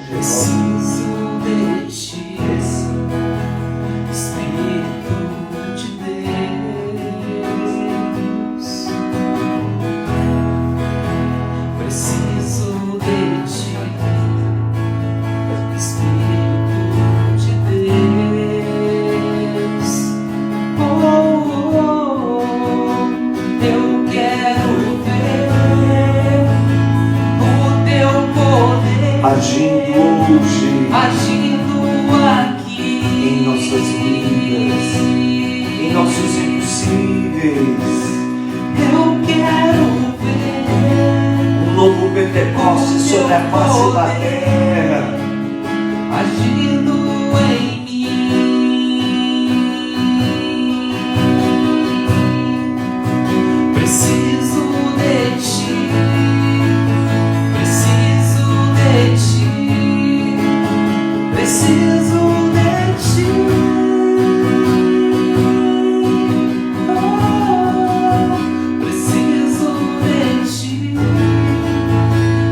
de nós. Preciso de ti, Espírito de Deus. Preciso de ti, Espírito de Deus. Oh, oh, oh, eu quero ver o teu poder Agindo hoje agindo aqui em nossas vidas, em nossos impossíveis. Eu quero ver Um novo Pentecostes sobre a face da terra. agindo em mim. Preciso de ti, preciso de ti, preciso de ti. Oh, preciso de ti,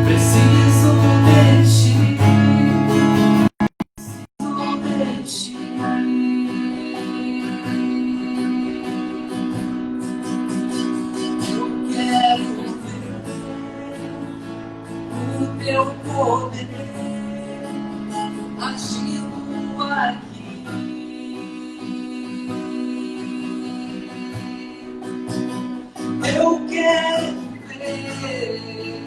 preciso de ti, preciso de ti. Eu quero ver o teu poder agindo aqui. Eu quero ver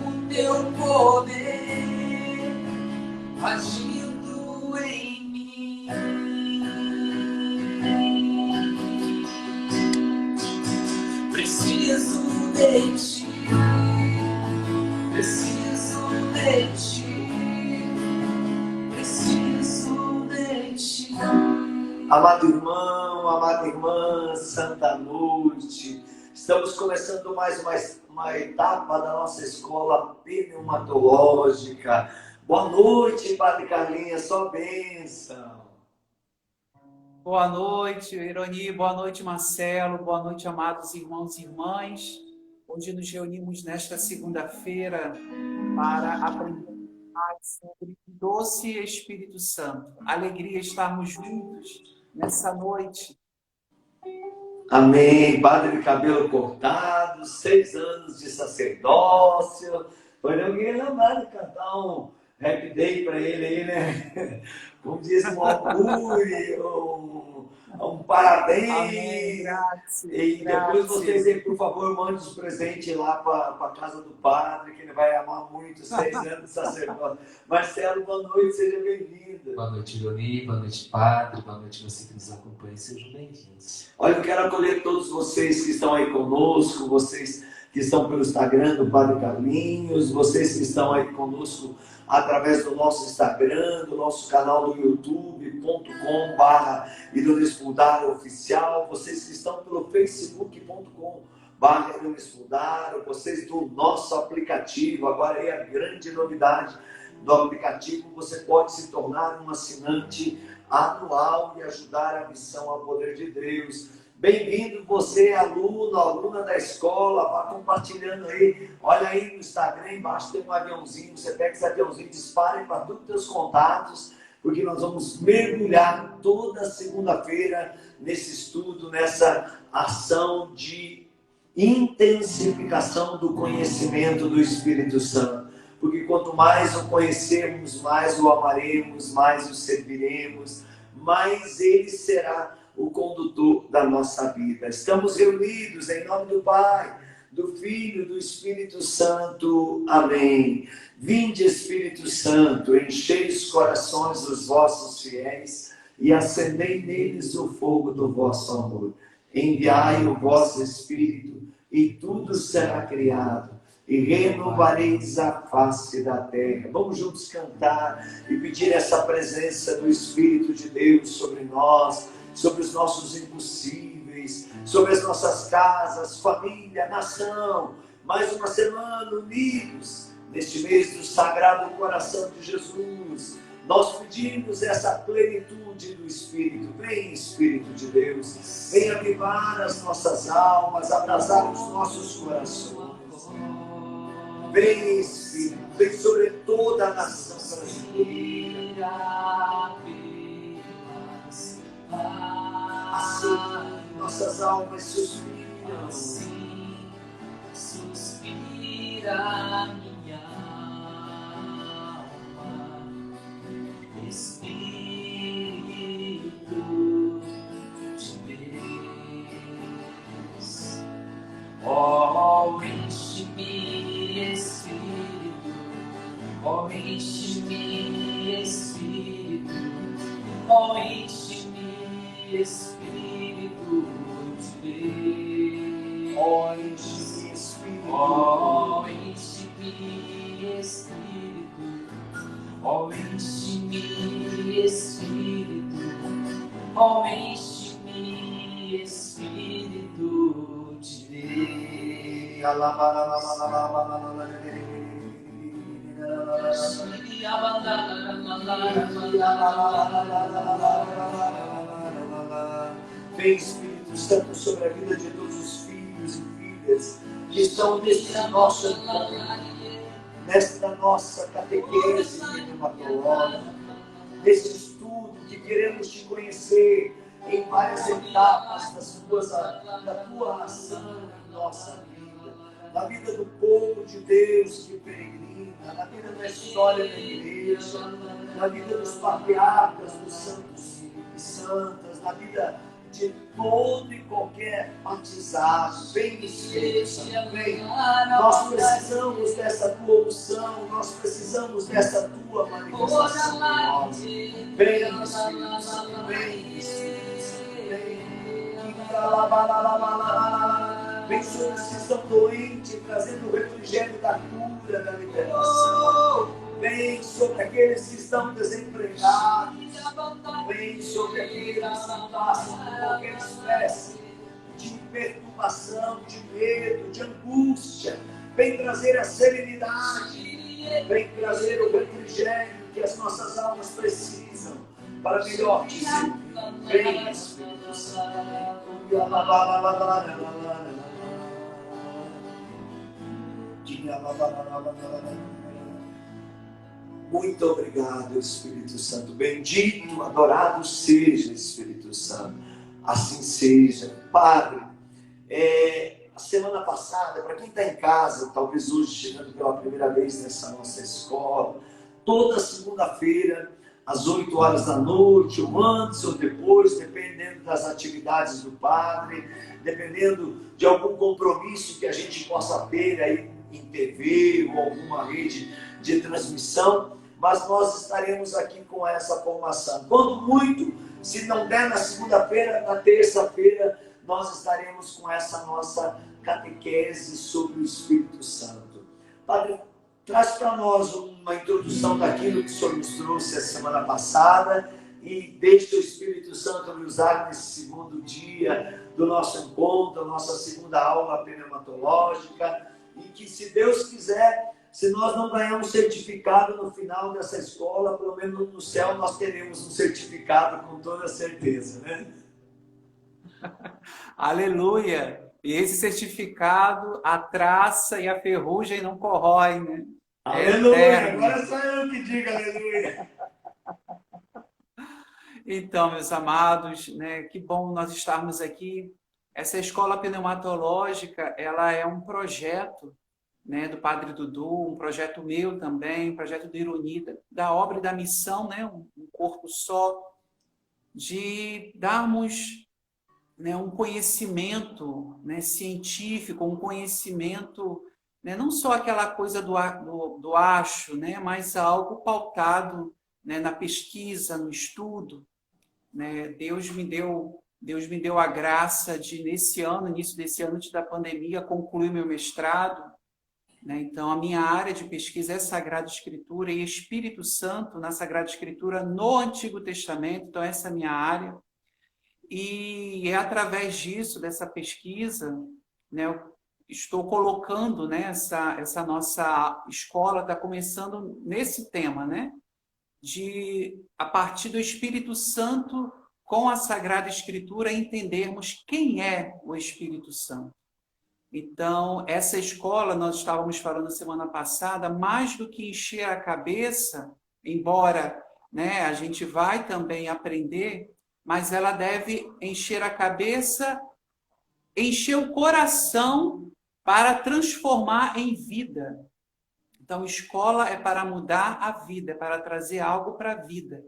o teu poder agindo em mim. Preciso de ti, preciso de ti, preciso de ti. Amado irmão, amada irmã, santa noite. Estamos começando mais uma etapa da nossa escola pneumatológica. Boa noite, Padre Carlinhos, só bênção. Boa noite, Ironi, boa noite, Marcelo, boa noite, amados irmãos e irmãs. Hoje nos reunimos nesta segunda-feira para aprender mais sobre o doce Espírito Santo. Alegria estarmos juntos nessa noite. Amém. Padre de cabelo cortado, 6 anos de sacerdócio. Foi alguém lembrar de cantar um Happy Day para ele aí, né? Como diz, um augúrio, um parabéns. Amém, E depois vocês aí, por favor, mandem os presentes lá para a casa do padre, que ele vai amar muito, 6 anos de sacerdócio. Marcelo, boa noite, seja bem-vindo. Boa noite, Ironi, boa noite, Padre, boa noite você que nos acompanha, sejam bem-vindos. Olha, eu quero acolher todos vocês que estão aí conosco, vocês que estão pelo Instagram do Padre Carlinhos, vocês que estão aí conosco através do nosso Instagram, do nosso canal do youtube.com/IronesFuldaro-oficial, vocês que estão pelo facebook.com/IronesFuldaro, vocês do nosso aplicativo. Agora é a grande novidade do aplicativo, você pode se tornar um assinante anual e ajudar a missão ao poder de Deus. Bem-vindo você, aluno, aluna da escola, vá compartilhando aí. Olha aí no Instagram, embaixo tem um aviãozinho, você pega esse aviãozinho, dispare para todos os seus contatos, porque nós vamos mergulhar toda segunda-feira nesse estudo, nessa ação de intensificação do conhecimento do Espírito Santo. Porque quanto mais o conhecermos, mais o amaremos, mais o serviremos, mais ele será o condutor da nossa vida. Estamos reunidos em nome do Pai, do Filho e do Espírito Santo. Amém. Vinde, Espírito Santo, enchei os corações dos vossos fiéis e acendei neles o fogo do vosso amor. Enviai o vosso Espírito e tudo será criado e renovareis a face da terra. Vamos juntos cantar e pedir essa presença do Espírito de Deus sobre nós, sobre os nossos impossíveis, sobre as nossas casas, família, nação. Mais uma semana unidos neste mês do Sagrado Coração de Jesus. Nós pedimos essa plenitude do Espírito. Vem, Espírito de Deus, vem avivar as nossas almas, abrasar os nossos corações. Vem, Espírito, vem sobre toda a nação brasileira. Assim, nossas almas suspiram. Assim suspira minha alma, Espírito de Deus. Oh, enche-me, Espírito, oh, enche-me, Espírito, oh, enche-me, Espírito de Deus. Oh, enche-me, Espírito. Oh, enche-me, Espírito, oh, enche-me, Espírito, oh, enche-me, Espírito de Deus. Vem, Espírito Santo, sobre a vida de todos os filhos e filhas que estão nesse nosso encontro, nesta nossa catequese pneumatológica, nesse estudo que queremos te conhecer em várias etapas da tua ação em nossa vida, na vida do povo de Deus que peregrina, na vida da história da igreja, na vida dos patriarcas, dos santos e santas, na vida de todo e qualquer batizado. Vem, Espírito Santo, vem. Nós precisamos dessa tua unção, nós precisamos dessa tua manifestação em nós. Vem, Espírito Santo, vem, Espírito Santo, vem. Vem sobre os que estão doentes, trazendo o refrigério da cura, da libertação. Vem sobre aqueles que estão desempregados. Vem sobre aqueles que passam por qualquer espécie de perturbação, de medo, de angústia. Vem trazer a serenidade. Vem trazer o refrigério que as nossas almas precisam para melhor te servir. Vem, Espírito Santo. Muito obrigado, Espírito Santo. Bendito, adorado seja, Espírito Santo. Assim seja. Padre, a semana passada, para quem está em casa, talvez hoje chegando pela primeira vez nessa nossa escola, toda segunda-feira, às 8 horas da noite, ou antes ou depois, dependendo das atividades do Padre, dependendo de algum compromisso que a gente possa ter aí em TV ou alguma rede de transmissão, mas nós estaremos aqui com essa formação. Quando muito, se não der na segunda-feira, na terça-feira, nós estaremos com essa nossa catequese sobre o Espírito Santo. Padre, traz para nós uma introdução daquilo que o Senhor nos trouxe a semana passada e deixe o Espírito Santo me usar nesse segundo dia do nosso encontro, nossa segunda aula pneumatológica, e que, se Deus quiser, se nós não ganharmos certificado no final dessa escola, pelo menos no céu nós teremos um certificado com toda certeza, né? Aleluia! E esse certificado, a traça e a ferrugem não corroem, né? Aleluia! Agora só eu que digo aleluia! Então, meus amados, né, que bom nós estarmos aqui. Essa escola pneumatológica, ela é um projeto, né, do Padre Dudu, um projeto meu também, um projeto do Ironi, da obra e da missão, né, um corpo só, de darmos, né, um conhecimento, né, científico, um conhecimento, né, não só aquela coisa do acho, né, mas algo pautado, né, na pesquisa, no estudo, né. Deus me deu a graça de, nesse ano, início desse ano, antes da pandemia, concluir meu mestrado, né. Então, a minha área de pesquisa é Sagrada Escritura e Espírito Santo na Sagrada Escritura no Antigo Testamento. Então, essa é a minha área. E é através disso, dessa pesquisa, né, eu estou colocando, né, essa nossa escola está começando nesse tema, né, de, a partir do Espírito Santo, com a Sagrada Escritura, entendermos quem é o Espírito Santo. Então, essa escola, nós estávamos falando semana passada, mais do que encher a cabeça, embora, né, a gente vai também aprender, mas ela deve encher a cabeça, encher o coração para transformar em vida. Então, escola é para mudar a vida, é para trazer algo para a vida.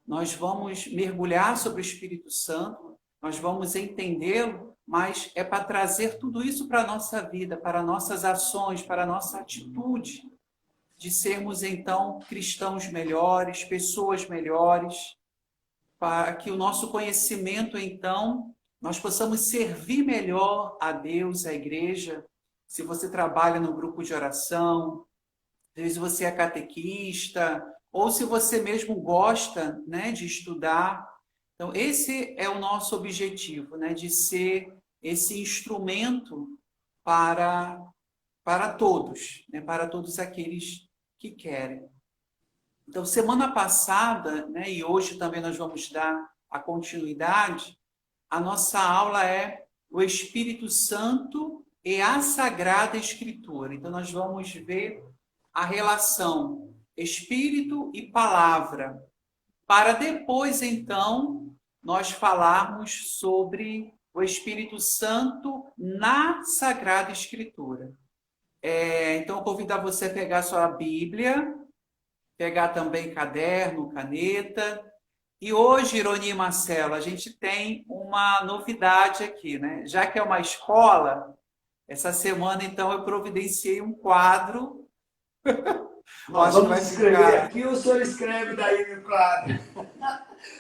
Nós vamos mergulhar sobre o Espírito Santo, nós vamos entendê-lo, mas é para trazer tudo isso para a nossa vida, para nossas ações, para a nossa atitude, de sermos, então, cristãos melhores, pessoas melhores, para que o nosso conhecimento, então, nós possamos servir melhor a Deus, à igreja. Se você trabalha no grupo de oração, às vezes você é catequista, ou se você mesmo gosta, né, de estudar. Então, esse é o nosso objetivo, né, de ser esse instrumento para todos, né, para todos aqueles que querem. Então, semana passada, né, e hoje também nós vamos dar a continuidade, a nossa aula é o Espírito Santo e a Sagrada Escritura. Então, nós vamos ver a relação Espírito e Palavra, para depois, então, nós falarmos sobre o Espírito Santo na Sagrada Escritura. Então, eu convido você a pegar sua Bíblia, pegar também caderno, caneta. E hoje, Ironi e Marcelo, a gente tem uma novidade aqui, né? Já que é uma escola, essa semana, então, eu providenciei um quadro. Nós vamos escrever aqui ou o senhor escreve daí no quadro?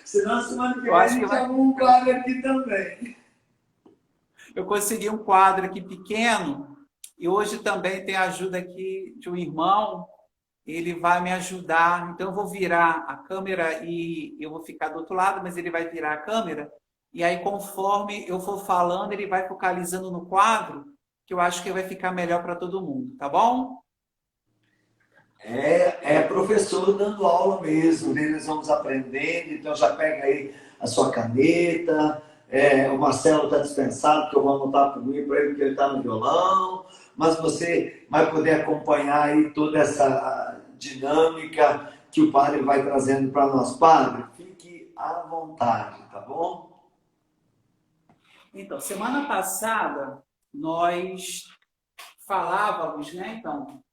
Senão, semana que vem a gente arruma um quadro aqui também. Eu consegui um quadro aqui pequeno e hoje também tem a ajuda aqui de um irmão. Ele vai me ajudar. Então, eu vou virar a câmera e eu vou ficar do outro lado, mas ele vai virar a câmera. E aí, conforme eu for falando, ele vai focalizando no quadro, que eu acho que vai ficar melhor para todo mundo, tá bom? É professor dando aula mesmo, né? Nós vamos aprendendo, então já pega aí a sua caneta, o Marcelo está dispensado, porque eu vou anotar para ele, porque ele está no violão, mas você vai poder acompanhar aí toda essa dinâmica que o padre vai trazendo para nós. Padre, fique à vontade, tá bom? Então, semana passada, nós falávamos, né? Então,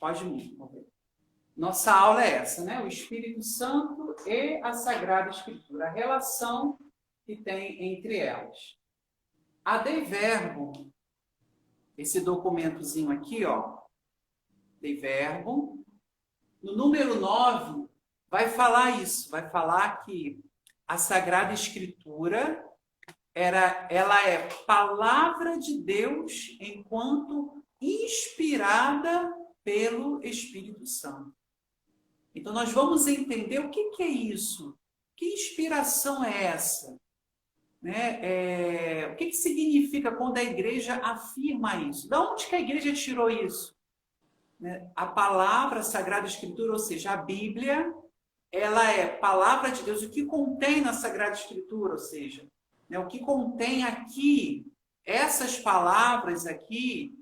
pode ir. Nossa aula é essa, né? O Espírito Santo e a Sagrada Escritura, a relação que tem entre elas. A Dei Verbo, esse documentozinho aqui, ó, Dei Verbo, no número 9, vai falar isso, vai falar que a Sagrada Escritura, ela é palavra de Deus enquanto inspirada pelo Espírito Santo. Então, nós vamos entender o que é isso. Que inspiração é essa? Né? O que significa quando a igreja afirma isso? Da onde que a igreja tirou isso? Né? A palavra a Sagrada Escritura, ou seja, a Bíblia, ela é palavra de Deus. O que contém na Sagrada Escritura, ou seja, né, o que contém aqui, essas palavras aqui,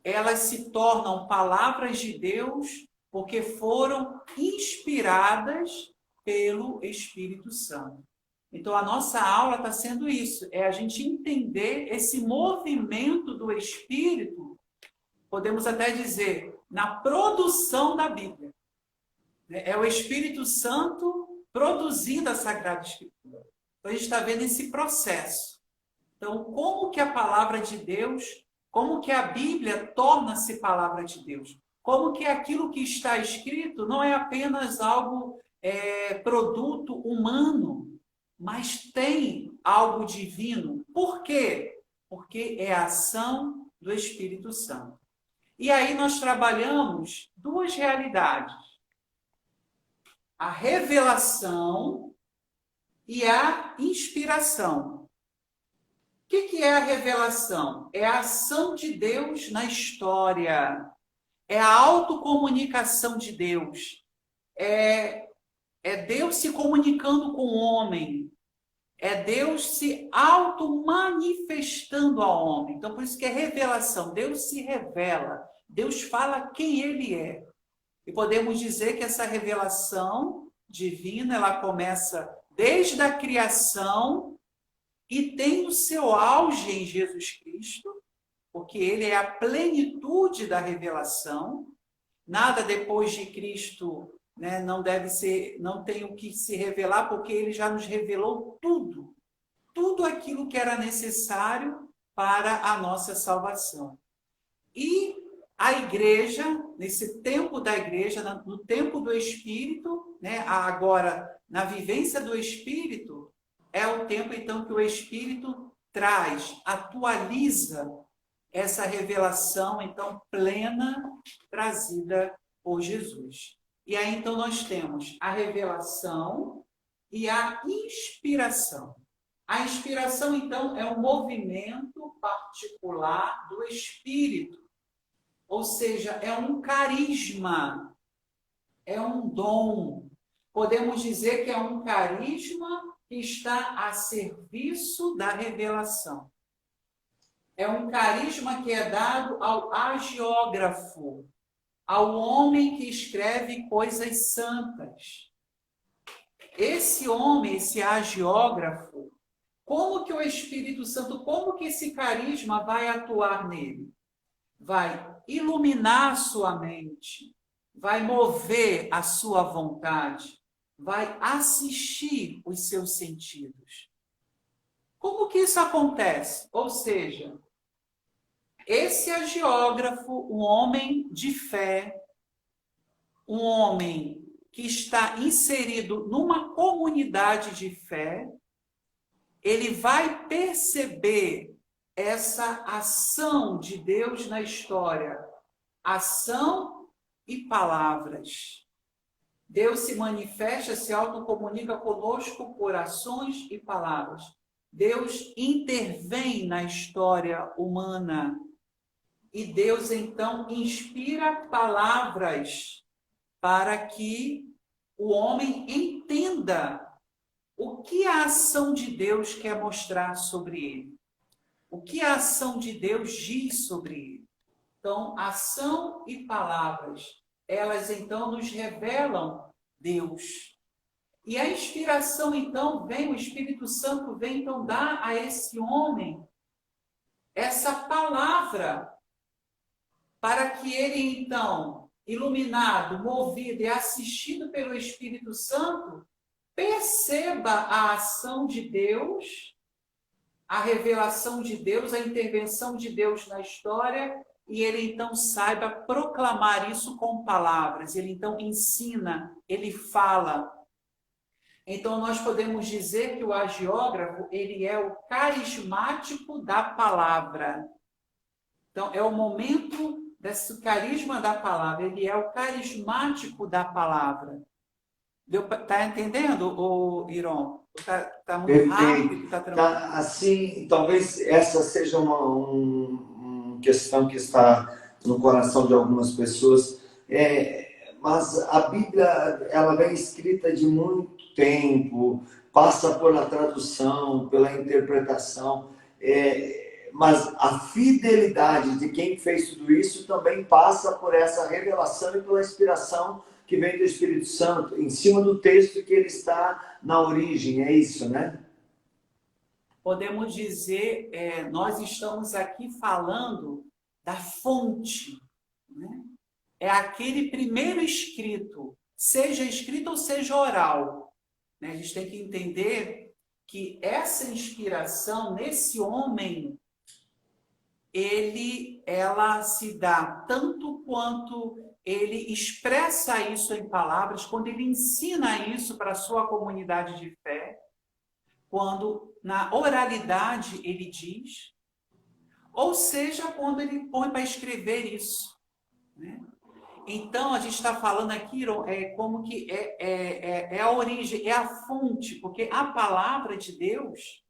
elas se tornam palavras de Deus porque foram inspiradas pelo Espírito Santo. Então, a nossa aula está sendo isso, é a gente entender esse movimento do Espírito, podemos até dizer, na produção da Bíblia. É o Espírito Santo produzindo a Sagrada Escritura. Então, a gente está vendo esse processo. Então, como que a palavra de Deus, como que a Bíblia torna-se palavra de Deus? Como que aquilo que está escrito não é apenas algo, produto humano, mas tem algo divino. Por quê? Porque é a ação do Espírito Santo. E aí nós trabalhamos duas realidades. A revelação e a inspiração. O que é a revelação? É a ação de Deus na história. É a autocomunicação de Deus. É Deus se comunicando com o homem. É Deus se auto-manifestando ao homem. Então, por isso que é revelação. Deus se revela. Deus fala quem ele é. E podemos dizer que essa revelação divina, ela começa desde a criação e tem o seu auge em Jesus Cristo, porque ele é a plenitude da revelação. Nada depois de Cristo, né, não tem o que se revelar, porque ele já nos revelou tudo aquilo que era necessário para a nossa salvação. E a igreja, nesse tempo da igreja, no tempo do Espírito, né, agora na vivência do Espírito, é o tempo então que o Espírito traz, atualiza essa revelação então plena trazida por Jesus. E aí então nós temos a revelação e a inspiração. A inspiração então é um movimento particular do Espírito, ou seja, é um carisma, é um dom. Podemos dizer que é um carisma que está a serviço da revelação. É um carisma que é dado ao agiógrafo, ao homem que escreve coisas santas. Esse homem, esse agiógrafo, como que o Espírito Santo, como que esse carisma vai atuar nele? Vai iluminar a sua mente, vai mover a sua vontade, vai assistir os seus sentidos. Como que isso acontece? Ou seja, esse agiógrafo, um homem de fé, um homem que está inserido numa comunidade de fé, ele vai perceber essa ação de Deus na história, ação e palavras. Deus se manifesta, se autocomunica conosco por ações e palavras. Deus intervém na história humana e Deus, então, inspira palavras para que o homem entenda o que a ação de Deus quer mostrar sobre ele. O que a ação de Deus diz sobre ele. Então, ação e palavras, elas, então, nos revelam Deus. E a inspiração, então, o Espírito Santo vem, então, dar a esse homem essa palavra para que ele, então, iluminado, movido e assistido pelo Espírito Santo, perceba a ação de Deus, a revelação de Deus, a intervenção de Deus na história, e ele, então, saiba proclamar isso com palavras. Ele, então, ensina, ele fala. Então, nós podemos dizer que o agiógrafo, ele é o carismático da palavra. Então, é o momento desse carisma da palavra. Ele é o carismático da palavra. Está entendendo, Iron? Está muito rápido? Tá, assim, talvez essa seja uma questão que está no coração de algumas pessoas. Mas a Bíblia, ela vem escrita de muito tempo, passa pela tradução, pela interpretação, mas a fidelidade de quem fez tudo isso também passa por essa revelação e pela inspiração que vem do Espírito Santo, em cima do texto que ele está na origem, é isso, né? Podemos dizer, nós estamos aqui falando da fonte, né? É aquele primeiro escrito, seja escrito ou seja oral. A gente tem que entender que essa inspiração nesse homem, ela se dá tanto quanto ele expressa isso em palavras, quando ele ensina isso para a sua comunidade de fé, quando na oralidade ele diz, ou seja, quando ele põe para escrever isso, né? Então, a gente está falando aqui como que é a origem, é a fonte, porque a palavra de Deus,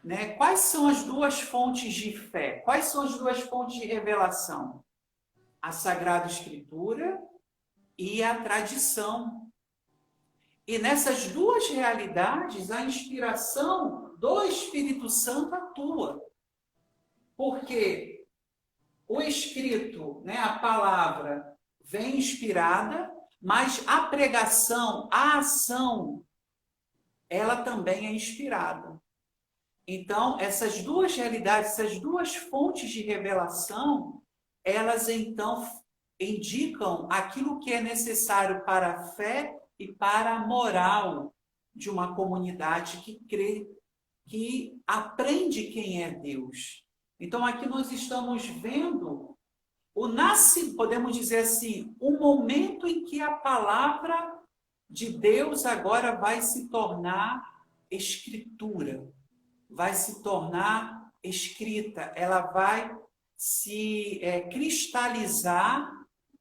né? Quais são as duas fontes de fé? Quais são as duas fontes de revelação? A Sagrada Escritura e a tradição. E nessas duas realidades, a inspiração do Espírito Santo atua. Porque o escrito, né, a palavra, vem inspirada, mas a pregação, a ação, ela também é inspirada. Então, essas duas realidades, essas duas fontes de revelação, elas então indicam aquilo que é necessário para a fé e para a moral de uma comunidade que crê, que aprende quem é Deus. Então, aqui nós estamos vendo podemos dizer assim, o momento em que a palavra de Deus agora vai se tornar escritura, vai se tornar escrita, ela vai se cristalizar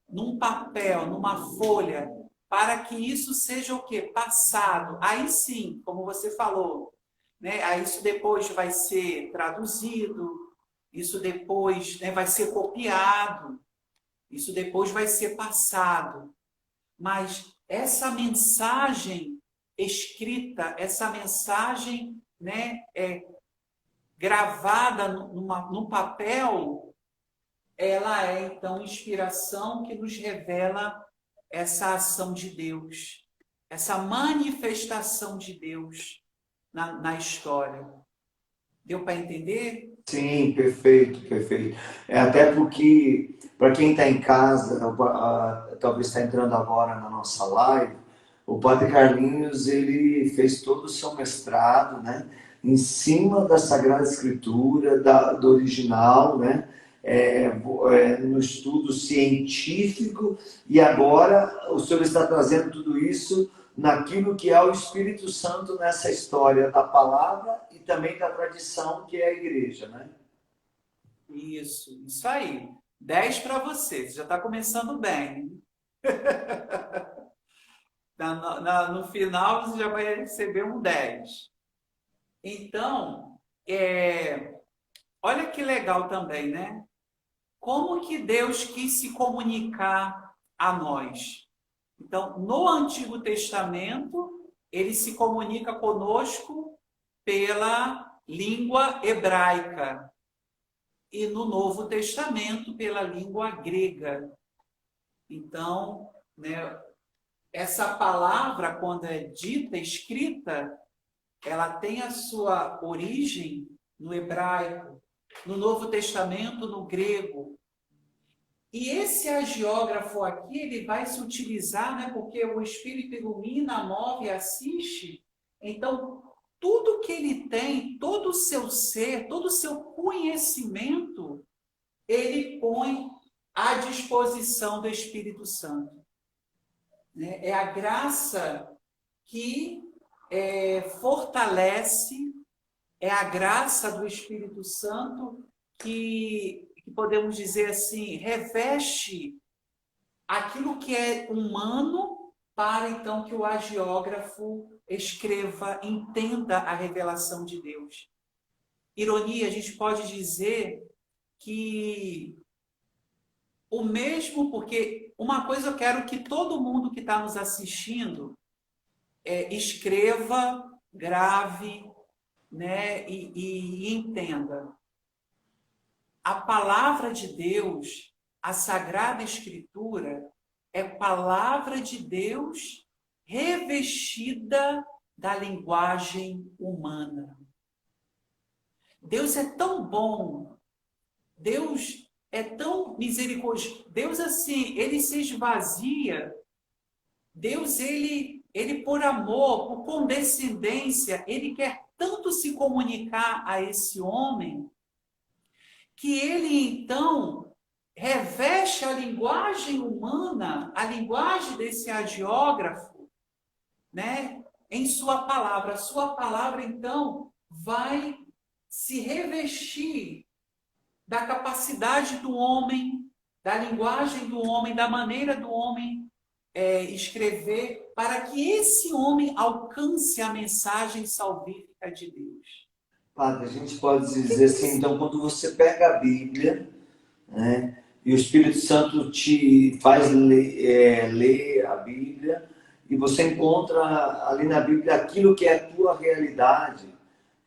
num papel, numa folha, para que isso seja o quê? Passado. Aí sim, como você falou, né? Aí isso depois vai ser traduzido, isso depois, né, vai ser copiado, isso depois vai ser passado. Mas essa mensagem escrita, essa mensagem, né, gravada num papel, ela é então inspiração que nos revela essa ação de Deus, essa manifestação de Deus na história. Deu para entender? Sim, perfeito, perfeito. Até porque, para quem está em casa, talvez está entrando agora na nossa live, o Padre Carlinhos, ele fez todo o seu mestrado, né, em cima da Sagrada Escritura, do original, né, no estudo científico, e agora o senhor está trazendo tudo isso naquilo que é o Espírito Santo nessa história da palavra e também da tradição que é a igreja, né? Isso aí. 10 para você, você já está começando bem. No final você já vai receber um 10. Então, olha que legal também, né? Como que Deus quis se comunicar a nós? Então, no Antigo Testamento, ele se comunica conosco pela língua hebraica e no Novo Testamento pela língua grega. Então, né, essa palavra, quando é dita, escrita, ela tem a sua origem no hebraico, no Novo Testamento, no grego. E esse agiógrafo aqui, ele vai se utilizar, né, porque o Espírito ilumina, move, assiste. Então, tudo que ele tem, todo o seu ser, todo o seu conhecimento, ele põe à disposição do Espírito Santo. É a graça que fortalece, é a graça do Espírito Santo que podemos dizer assim, reveste aquilo que é humano para então que o agiógrafo escreva, entenda a revelação de Deus. Ironia, a gente pode dizer que o mesmo, porque uma coisa eu quero que todo mundo que está nos assistindo escreva, grave, né, e entenda. A palavra de Deus, a Sagrada Escritura, é palavra de Deus revestida da linguagem humana. Deus é tão bom, Deus é tão misericordioso, Deus assim, ele se esvazia, Deus ele por amor, por condescendência, ele quer tanto se comunicar a esse homem, que ele, então, reveste a linguagem humana, a linguagem desse agiógrafo, né, em sua palavra. A sua palavra, então, vai se revestir da capacidade do homem, da linguagem do homem, da maneira do homem escrever, para que esse homem alcance a mensagem salvífica de Deus. Padre, a gente pode dizer assim, então, quando você pega a Bíblia, né, e o Espírito Santo te faz ler a Bíblia, e você encontra ali na Bíblia aquilo que é a tua realidade,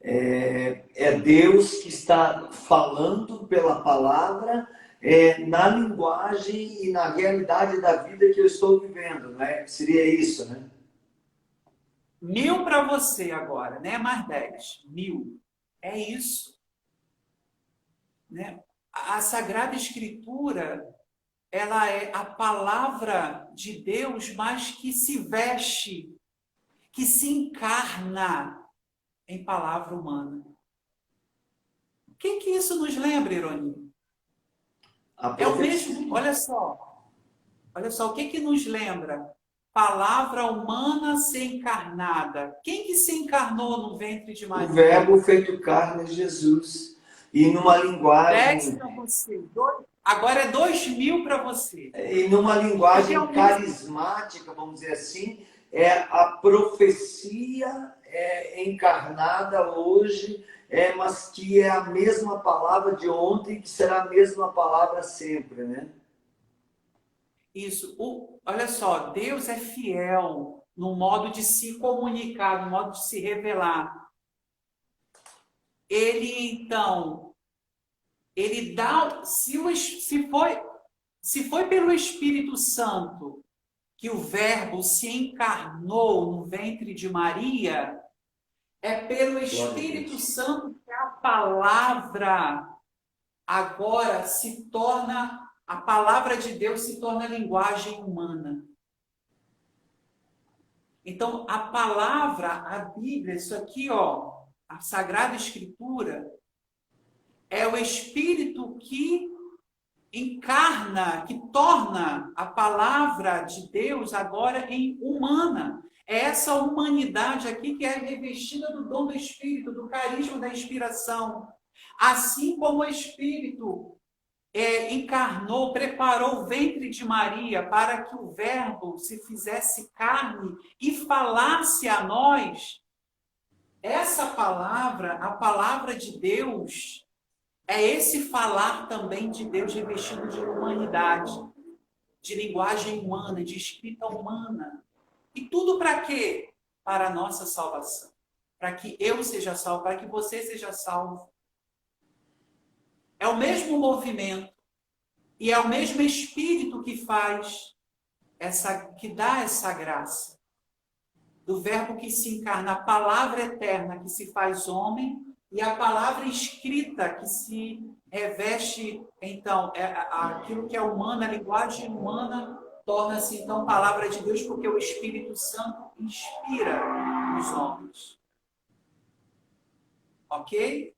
É Deus que está falando pela palavra, na linguagem e na realidade da vida que eu estou vivendo, né? Seria isso, né? 1000 para você agora, né? Mais 10. 1000. É isso. Né? A Sagrada Escritura, ela é a palavra de Deus, mas que se veste, que se encarna em palavra humana. O que isso nos lembra, Irônia? A É o profecia. mesmo, olha só, o que nos lembra? Palavra humana ser encarnada. Quem que se encarnou no ventre de O Maria? verbo feito carne é Jesus. E numa 10 linguagem, para você. Agora é 2000 para você. e numa Porque é linguagem o mesmo. carismática, vamos dizer assim, é a profecia encarnada hoje, mas que é a mesma palavra de ontem, que será a mesma palavra sempre, né? Isso. Olha só, Deus é fiel no modo de se comunicar, no modo de se revelar. Ele, então, ele dá. Se foi pelo Espírito Santo que o Verbo se encarnou no ventre de Maria, é pelo Espírito Santo que a palavra agora se torna, a palavra de Deus se torna linguagem humana. Então, a palavra, a Bíblia, isso aqui, ó, a Sagrada Escritura, é o Espírito que encarna, que torna a palavra de Deus agora em humana. É essa humanidade aqui que é revestida do dom do Espírito, do carisma da inspiração. Assim como o Espírito encarnou, preparou o ventre de Maria para que o Verbo se fizesse carne e falasse a nós, essa palavra, a palavra de Deus, é esse falar também de Deus revestido de humanidade, de linguagem humana, de escrita humana. E tudo para quê? Para a nossa salvação. Para que eu seja salvo, para que você seja salvo. É o mesmo movimento e é o mesmo Espírito que faz que dá essa graça. Do Verbo que se encarna, a palavra eterna que se faz homem e a palavra escrita que se reveste, então, aquilo que é humano, a linguagem humana, torna-se, então, palavra de Deus, porque o Espírito Santo inspira os homens. Ok?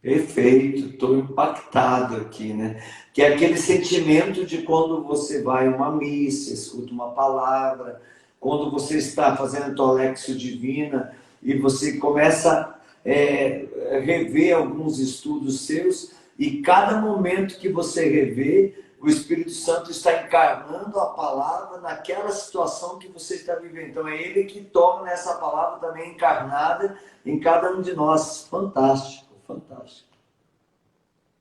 Perfeito, estou impactado aqui, né? Que é aquele sentimento de quando você vai a uma missa, escuta uma palavra, quando você está fazendo Tolexo Divina e você começa a rever alguns estudos seus e cada momento que você revê, o Espírito Santo está encarnando a palavra naquela situação que você está vivendo. Então é Ele que torna essa palavra também encarnada em cada um de nós. Fantástico. Fantástico.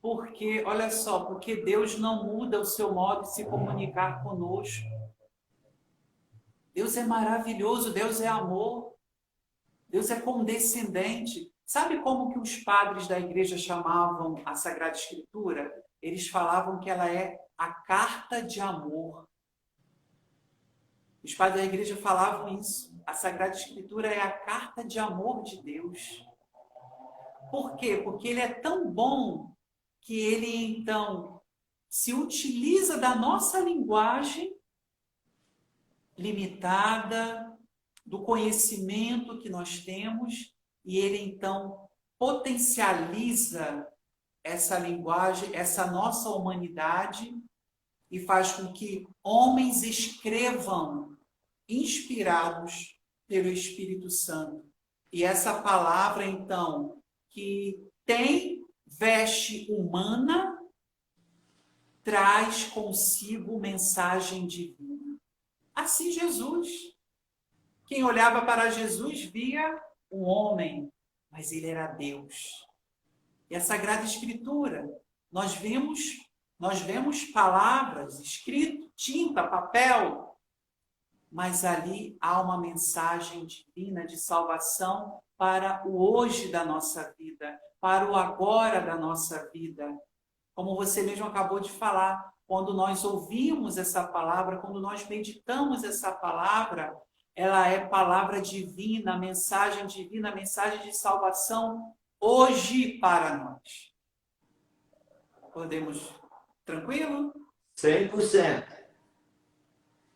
Porque, olha só, porque Deus não muda o seu modo de se comunicar conosco. Deus é maravilhoso, Deus é amor, Deus é condescendente. Sabe como que os padres da igreja chamavam a Sagrada Escritura? Eles falavam que ela é a carta de amor. Os padres da igreja falavam isso. A Sagrada Escritura é a carta de amor de Deus. Por quê? Porque ele é tão bom que ele, então, se utiliza da nossa linguagem limitada, do conhecimento que nós temos, e ele, então, potencializa essa linguagem, essa nossa humanidade, e faz com que homens escrevam inspirados pelo Espírito Santo. E essa palavra, então, que tem veste humana, traz consigo mensagem divina. Assim Jesus. Quem olhava para Jesus via um homem, mas ele era Deus. E a Sagrada Escritura, nós vemos palavras, escrito, tinta, papel, mas ali há uma mensagem divina de salvação para o hoje da nossa vida, para o agora da nossa vida. Como você mesmo acabou de falar, quando nós ouvimos essa palavra, quando nós meditamos essa palavra, ela é palavra divina, mensagem de salvação hoje para nós. Podemos, tranquilo? 100%.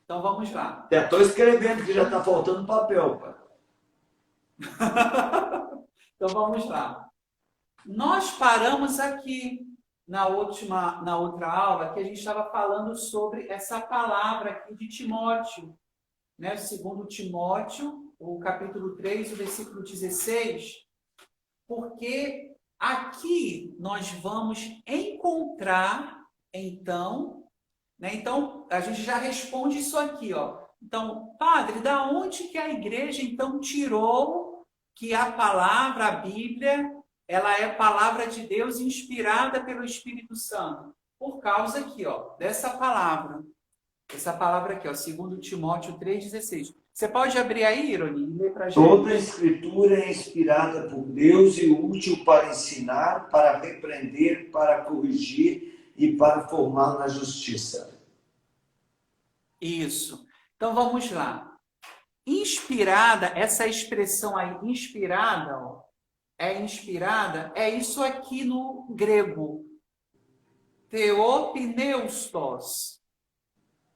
Então vamos lá. Até estou escrevendo que já está faltando papel, pai. Então vamos lá. Nós paramos aqui na outra aula que a gente estava falando sobre essa palavra aqui de Timóteo, né? Segundo Timóteo, o capítulo 3, o versículo 16, porque aqui nós vamos encontrar, então, né? Então, a gente já responde isso aqui, ó. Então, padre, da onde que a igreja, então, tirou que a palavra, a Bíblia, ela é palavra de Deus inspirada pelo Espírito Santo? Por causa aqui, ó, dessa palavra. Essa palavra aqui, ó, 2 Timóteo 3,16. Você pode abrir aí, Ironi, e ler para a gente? Toda a escritura é inspirada por Deus e útil para ensinar, para repreender, para corrigir e para formar na justiça. Isso. Então vamos lá. Inspirada, essa expressão aí, inspirada, ó, é isso aqui no grego. Theopneustos.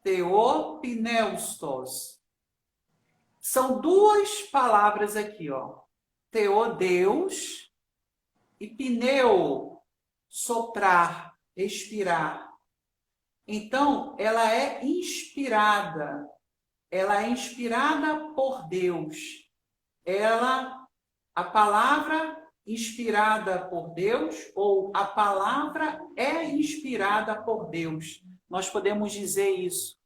Theopneustos. São duas palavras aqui, ó. Theodeus e pneu, soprar, expirar. Então, ela é inspirada. Ela é inspirada por Deus. A palavra inspirada por Deus, ou a palavra é inspirada por Deus. Nós podemos dizer isso.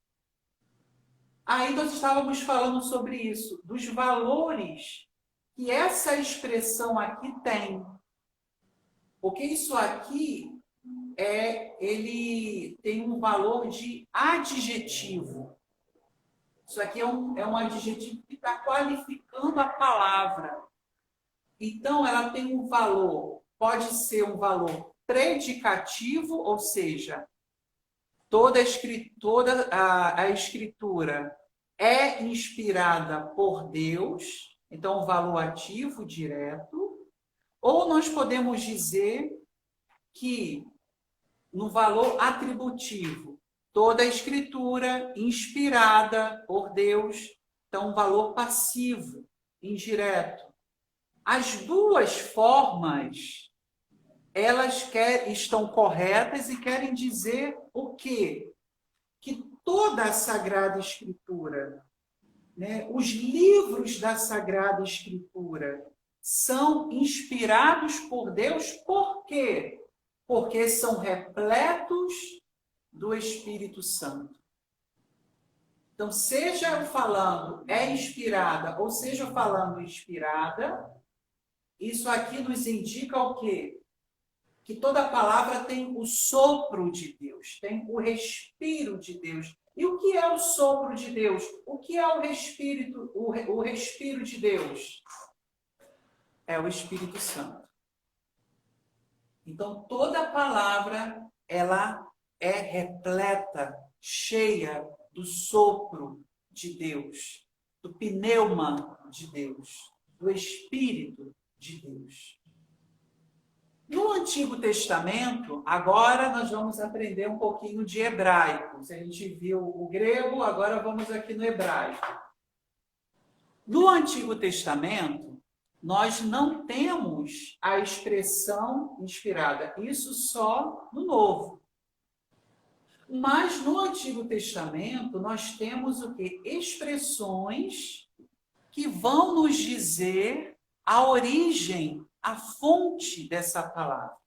Aí nós estávamos falando sobre isso, dos valores que essa expressão aqui tem. Porque isso aqui ele tem um valor de adjetivo. Isso aqui é um adjetivo que está qualificando a palavra. Então, ela tem um valor, pode ser um valor predicativo, ou seja, toda a escritura é inspirada por Deus, então um valor ativo, direto. Ou nós podemos dizer que, no valor atributivo, toda a escritura inspirada por Deus, então um valor passivo, indireto. As duas formas, elas estão corretas e querem dizer o quê? Que toda a Sagrada Escritura, né, os livros da Sagrada Escritura, são inspirados por Deus. Por quê? Porque são repletos do Espírito Santo. Então, seja falando é inspirada, ou seja falando inspirada, isso aqui nos indica o quê? Que toda palavra tem o sopro de Deus, tem o respiro de Deus. E o que é o sopro de Deus? O que é o respiro de Deus? É o Espírito Santo. Então, toda palavra, ela é repleta, cheia do sopro de Deus, do pneuma de Deus, do Espírito de Deus. No Antigo Testamento, agora nós vamos aprender um pouquinho de hebraico. Se a gente viu o grego, agora vamos aqui no hebraico. No Antigo Testamento, nós não temos a expressão inspirada. Isso só no Novo. Mas no Antigo Testamento, nós temos o quê? Expressões que vão nos dizer a origem, a fonte dessa palavra.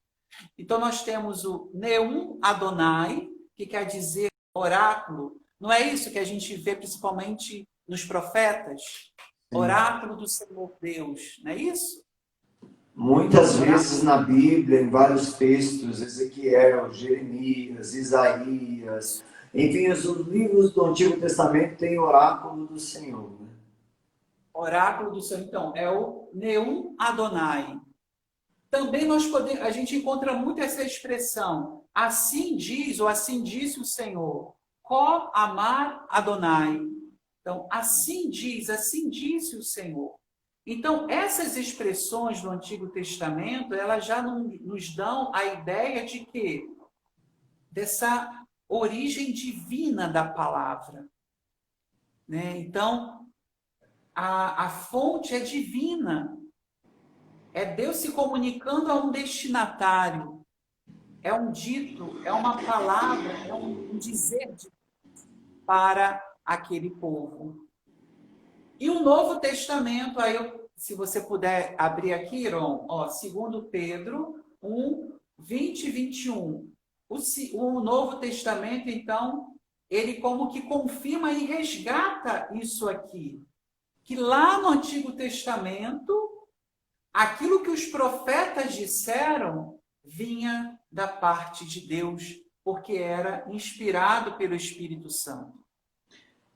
Então, nós temos o Neum Adonai, que quer dizer oráculo. Não é isso que a gente vê principalmente nos profetas? Oráculo do Senhor Deus, não é isso? Muitas vezes na Bíblia, em vários textos, Ezequiel, Jeremias, Isaías, Enfim, os livros do Antigo Testamento têm oráculo do Senhor. Né? Oráculo do Senhor, então, é o Neum Adonai. Também a gente encontra muito essa expressão, assim diz ou assim disse o Senhor, Ko Amar Adonai. Então, assim diz, assim disse o Senhor. Então, essas expressões do Antigo Testamento, elas já nos dão a ideia de quê? Dessa origem divina da palavra. Né? Então, a fonte é divina. É Deus se comunicando a um destinatário. É um dito, é uma palavra, é um dizer para aquele povo. E o Novo Testamento, aí se você puder abrir aqui, Iron, 2 Pedro 1, 20 e 21. O Novo Testamento, então, ele como que confirma e resgata isso aqui. Que lá no Antigo Testamento, aquilo que os profetas disseram vinha da parte de Deus, porque era inspirado pelo Espírito Santo.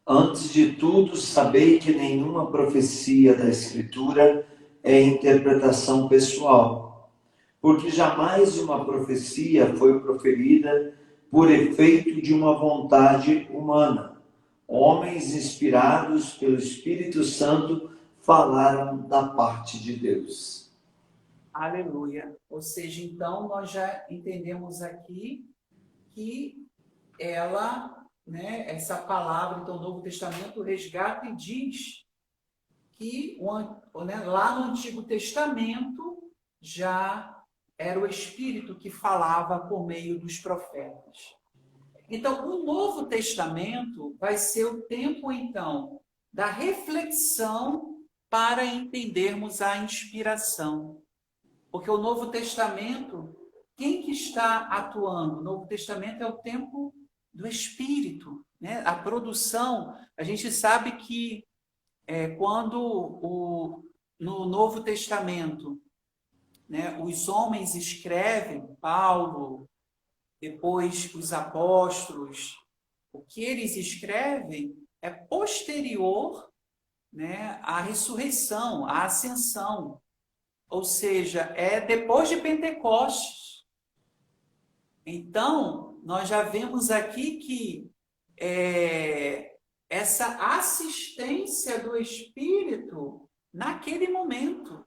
Antes de tudo, sabei que nenhuma profecia da Escritura é interpretação pessoal, porque jamais uma profecia foi proferida por efeito de uma vontade humana. Homens inspirados pelo Espírito Santo falaram da parte de Deus. Aleluia. Ou seja, então, nós já entendemos aqui que ela, né, essa palavra, então, o Novo Testamento resgata e diz que lá no Antigo Testamento já era o Espírito que falava por meio dos profetas. Então, o Novo Testamento vai ser o tempo, então, da reflexão para entendermos a inspiração. Porque o Novo Testamento, quem que está atuando? O Novo Testamento é o tempo do Espírito. Né? A produção, a gente sabe que quando no Novo Testamento, né, os homens escrevem, Paulo, depois os apóstolos, o que eles escrevem é posterior, né, à ressurreição, à ascensão. Ou seja, é depois de Pentecostes. Então, nós já vemos aqui que essa assistência do Espírito naquele momento.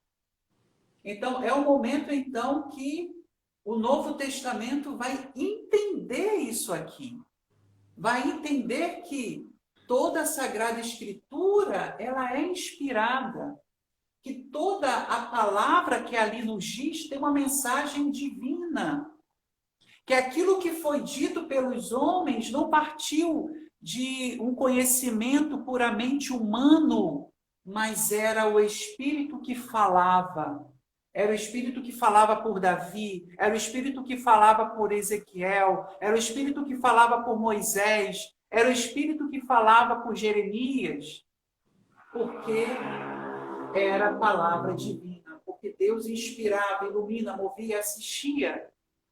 Então, é o momento, então, que o Novo Testamento vai entender isso aqui. Vai entender que toda a Sagrada Escritura, ela é inspirada. Que toda a palavra que ali nos diz tem uma mensagem divina. Que aquilo que foi dito pelos homens não partiu de um conhecimento puramente humano, mas era o Espírito que falava. Era o Espírito que falava por Davi, era o Espírito que falava por Ezequiel, era o Espírito que falava por Moisés, era o Espírito que falava por Jeremias, porque era a palavra divina, porque Deus inspirava, ilumina, movia, assistia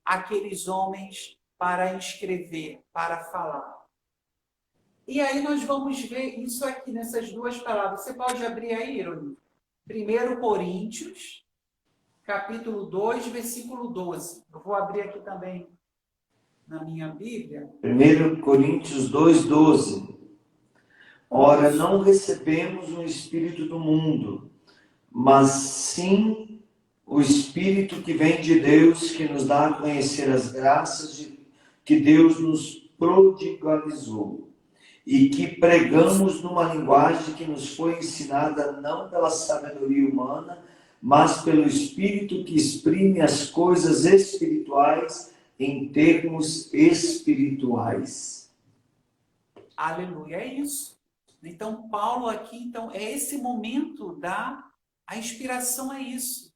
aqueles homens para escrever, para falar. E aí nós vamos ver isso aqui nessas duas palavras. Você pode abrir aí, Irony? 1 Coríntios, capítulo 2, versículo 12. Eu vou abrir aqui também na minha Bíblia. 1 Coríntios 2, 12. Ora, não recebemos o Espírito do mundo, mas sim o Espírito que vem de Deus, que nos dá a conhecer as graças que Deus nos prodigalizou, e que pregamos numa linguagem que nos foi ensinada não pela sabedoria humana, mas pelo Espírito que exprime as coisas espirituais em termos espirituais. Aleluia, é isso. Então, Paulo aqui, então, é esse momento a inspiração é isso.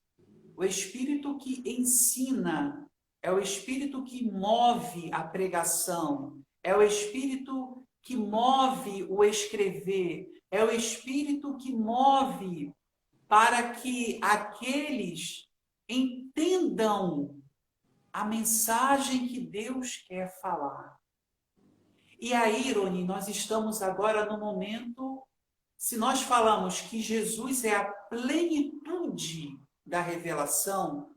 O Espírito que ensina, é o Espírito que move a pregação, é o Espírito que move o escrever, é o Espírito que move para que aqueles entendam a mensagem que Deus quer falar. E aí, Ironi, nós estamos agora no momento, se nós falamos que Jesus é a plenitude da revelação,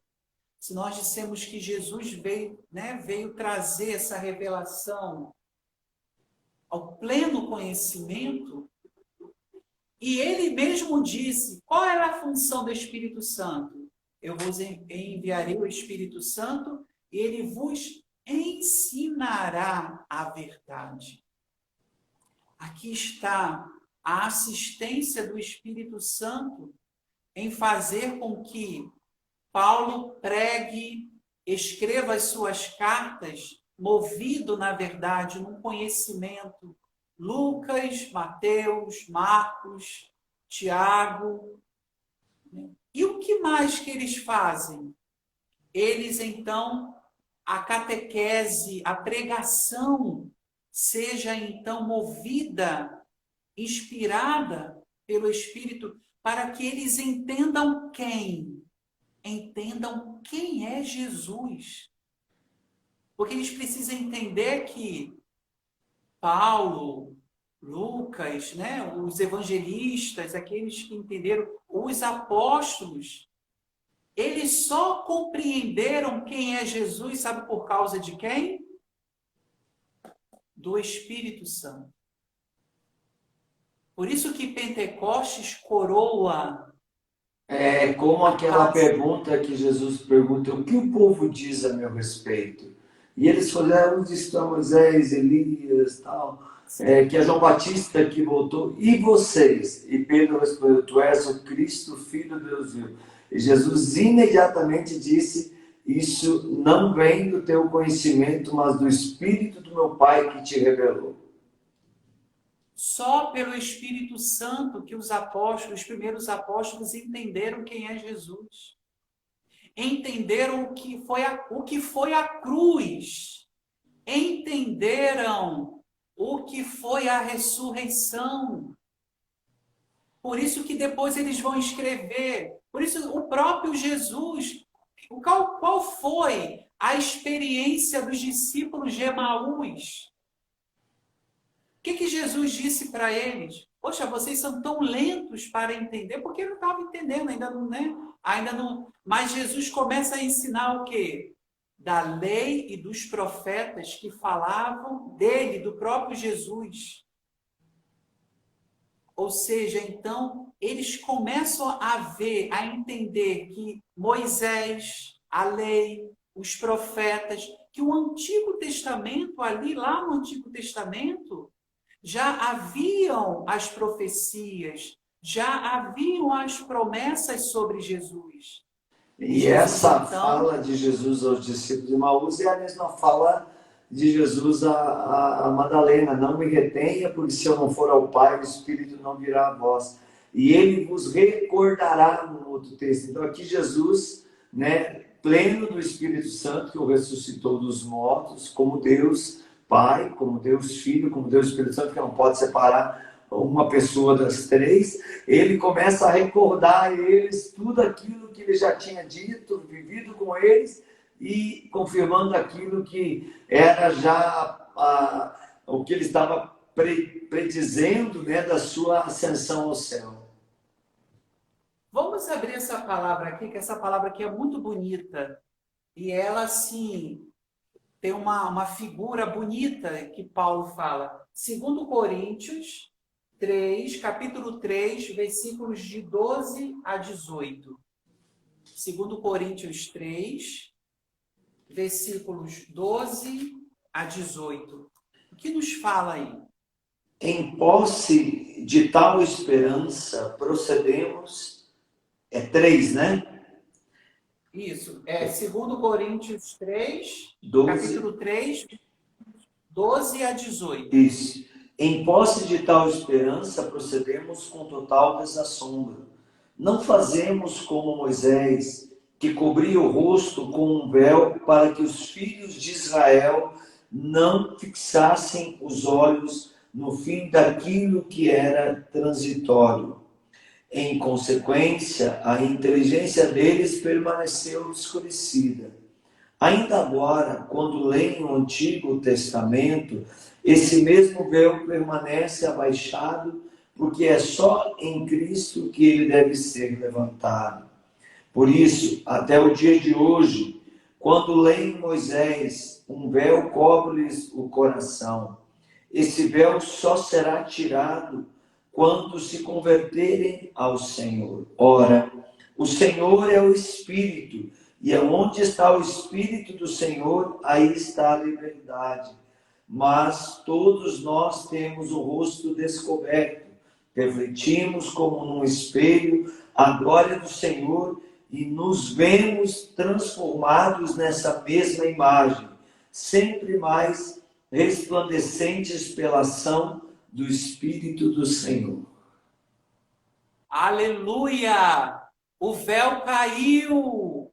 se nós dissemos que Jesus veio, né, veio trazer essa revelação ao pleno conhecimento, e ele mesmo disse, qual era a função do Espírito Santo? Eu vos enviarei o Espírito Santo e ele vos ensinará a verdade. Aqui está a assistência do Espírito Santo em fazer com que Paulo pregue, escreva as suas cartas, movido, na verdade, num conhecimento. Lucas, Mateus, Marcos, Tiago. E o que mais que eles fazem? Eles, então, a catequese, a pregação, seja, então, movida, inspirada pelo Espírito, para que eles entendam quem? Entendam quem é Jesus. Porque eles precisam entender que Paulo, Lucas, né, os evangelistas, aqueles que entenderam, os apóstolos, eles só compreenderam quem é Jesus, sabe por causa de quem? Do Espírito Santo. Por isso que Pentecostes coroa. É como aquela pergunta que Jesus pergunta, o que o povo diz a meu respeito? E eles falaram, onde estão Moisés, Elias, tal, que é João Batista que voltou, e vocês? E Pedro respondeu, tu és o Cristo, Filho de Deus vivo. E Jesus imediatamente disse, isso não vem do teu conhecimento, mas do Espírito do meu Pai que te revelou. Só pelo Espírito Santo que os apóstolos, os primeiros apóstolos, entenderam quem é Jesus. Entenderam o que foi a cruz. Entenderam o que foi a ressurreição. Por isso que depois eles vão escrever. Por isso o próprio Jesus, qual foi a experiência dos discípulos de Emaús? O que Jesus disse para eles? Poxa, vocês são tão lentos para entender, porque eu não estava entendendo, ainda não, né? Ainda não. Mas Jesus começa a ensinar o quê? Da lei e dos profetas que falavam dele, do próprio Jesus. Ou seja, então, eles começam a ver, a entender que Moisés, a lei, os profetas, que o Antigo Testamento, ali, lá no Antigo Testamento, já haviam as profecias, já haviam as promessas sobre Jesus. E Jesus, essa então, fala de Jesus aos discípulos de Emaús é a mesma fala de Jesus a Madalena, não me retenha, porque se eu não for ao Pai, o Espírito não virá a vós. E ele vos recordará no outro texto. Então aqui Jesus, né, pleno do Espírito Santo, que o ressuscitou dos mortos, como Deus Pai, como Deus Filho, como Deus Espírito Santo, que não pode separar uma pessoa das três, ele começa a recordar a eles tudo aquilo que ele já tinha dito, vivido com eles, e confirmando aquilo que era já o que ele estava predizendo, né, da sua ascensão ao céu. Vamos abrir essa palavra aqui, que essa palavra aqui é muito bonita. E ela, assim, tem uma figura bonita que Paulo fala. 2 Coríntios 3, capítulo 3, versículos de 12 a 18. 2 Coríntios 3, versículos 12 a 18. O que nos fala aí? Em posse de tal esperança, procedemos... É 3, né? Isso, é 2 Coríntios 3, 12. capítulo 3, 12 a 18. Isso. Em posse de tal esperança, procedemos com total desassombro. Não fazemos como Moisés, que cobria o rosto com um véu para que os filhos de Israel não fixassem os olhos no fim daquilo que era transitório. Em consequência, a inteligência deles permaneceu escurecida. Ainda agora, quando leem o Antigo Testamento, Esse mesmo véu permanece abaixado, porque é só em Cristo que ele deve ser levantado. Por isso, até o dia de hoje, quando leem Moisés, um véu cobre-lhes o coração. Esse véu só será tirado quando se converterem ao Senhor. Ora, o Senhor é o Espírito, e onde está o Espírito do Senhor, aí está a liberdade. Mas todos nós temos o rosto descoberto, refletimos como num espelho a glória do Senhor e nos vemos transformados nessa mesma imagem, sempre mais resplandecentes pela ação do Espírito do Senhor. Aleluia! O véu caiu.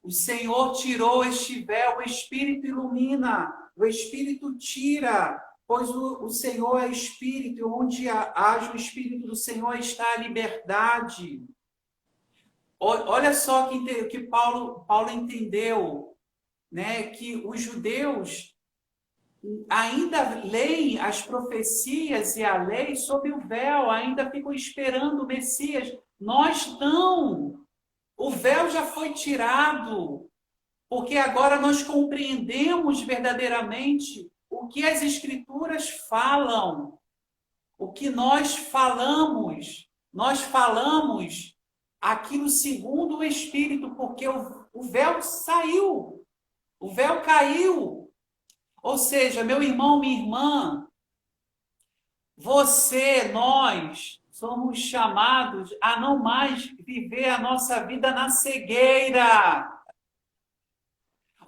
O Senhor tirou este véu, o Espírito ilumina, o Espírito tira, pois o Senhor é Espírito, e onde age o Espírito do Senhor está a liberdade. Olha só que Paulo entendeu, né? Que os judeus ainda leem as profecias e a lei sob o véu, ainda ficam esperando o Messias. Nós não. O véu já foi tirado, porque agora nós compreendemos verdadeiramente o que as Escrituras falam, o que nós falamos. Nós falamos aquilo segundo o Espírito, porque o véu saiu, o véu caiu. Ou seja, meu irmão, minha irmã, você, nós, somos chamados a não mais viver a nossa vida na cegueira.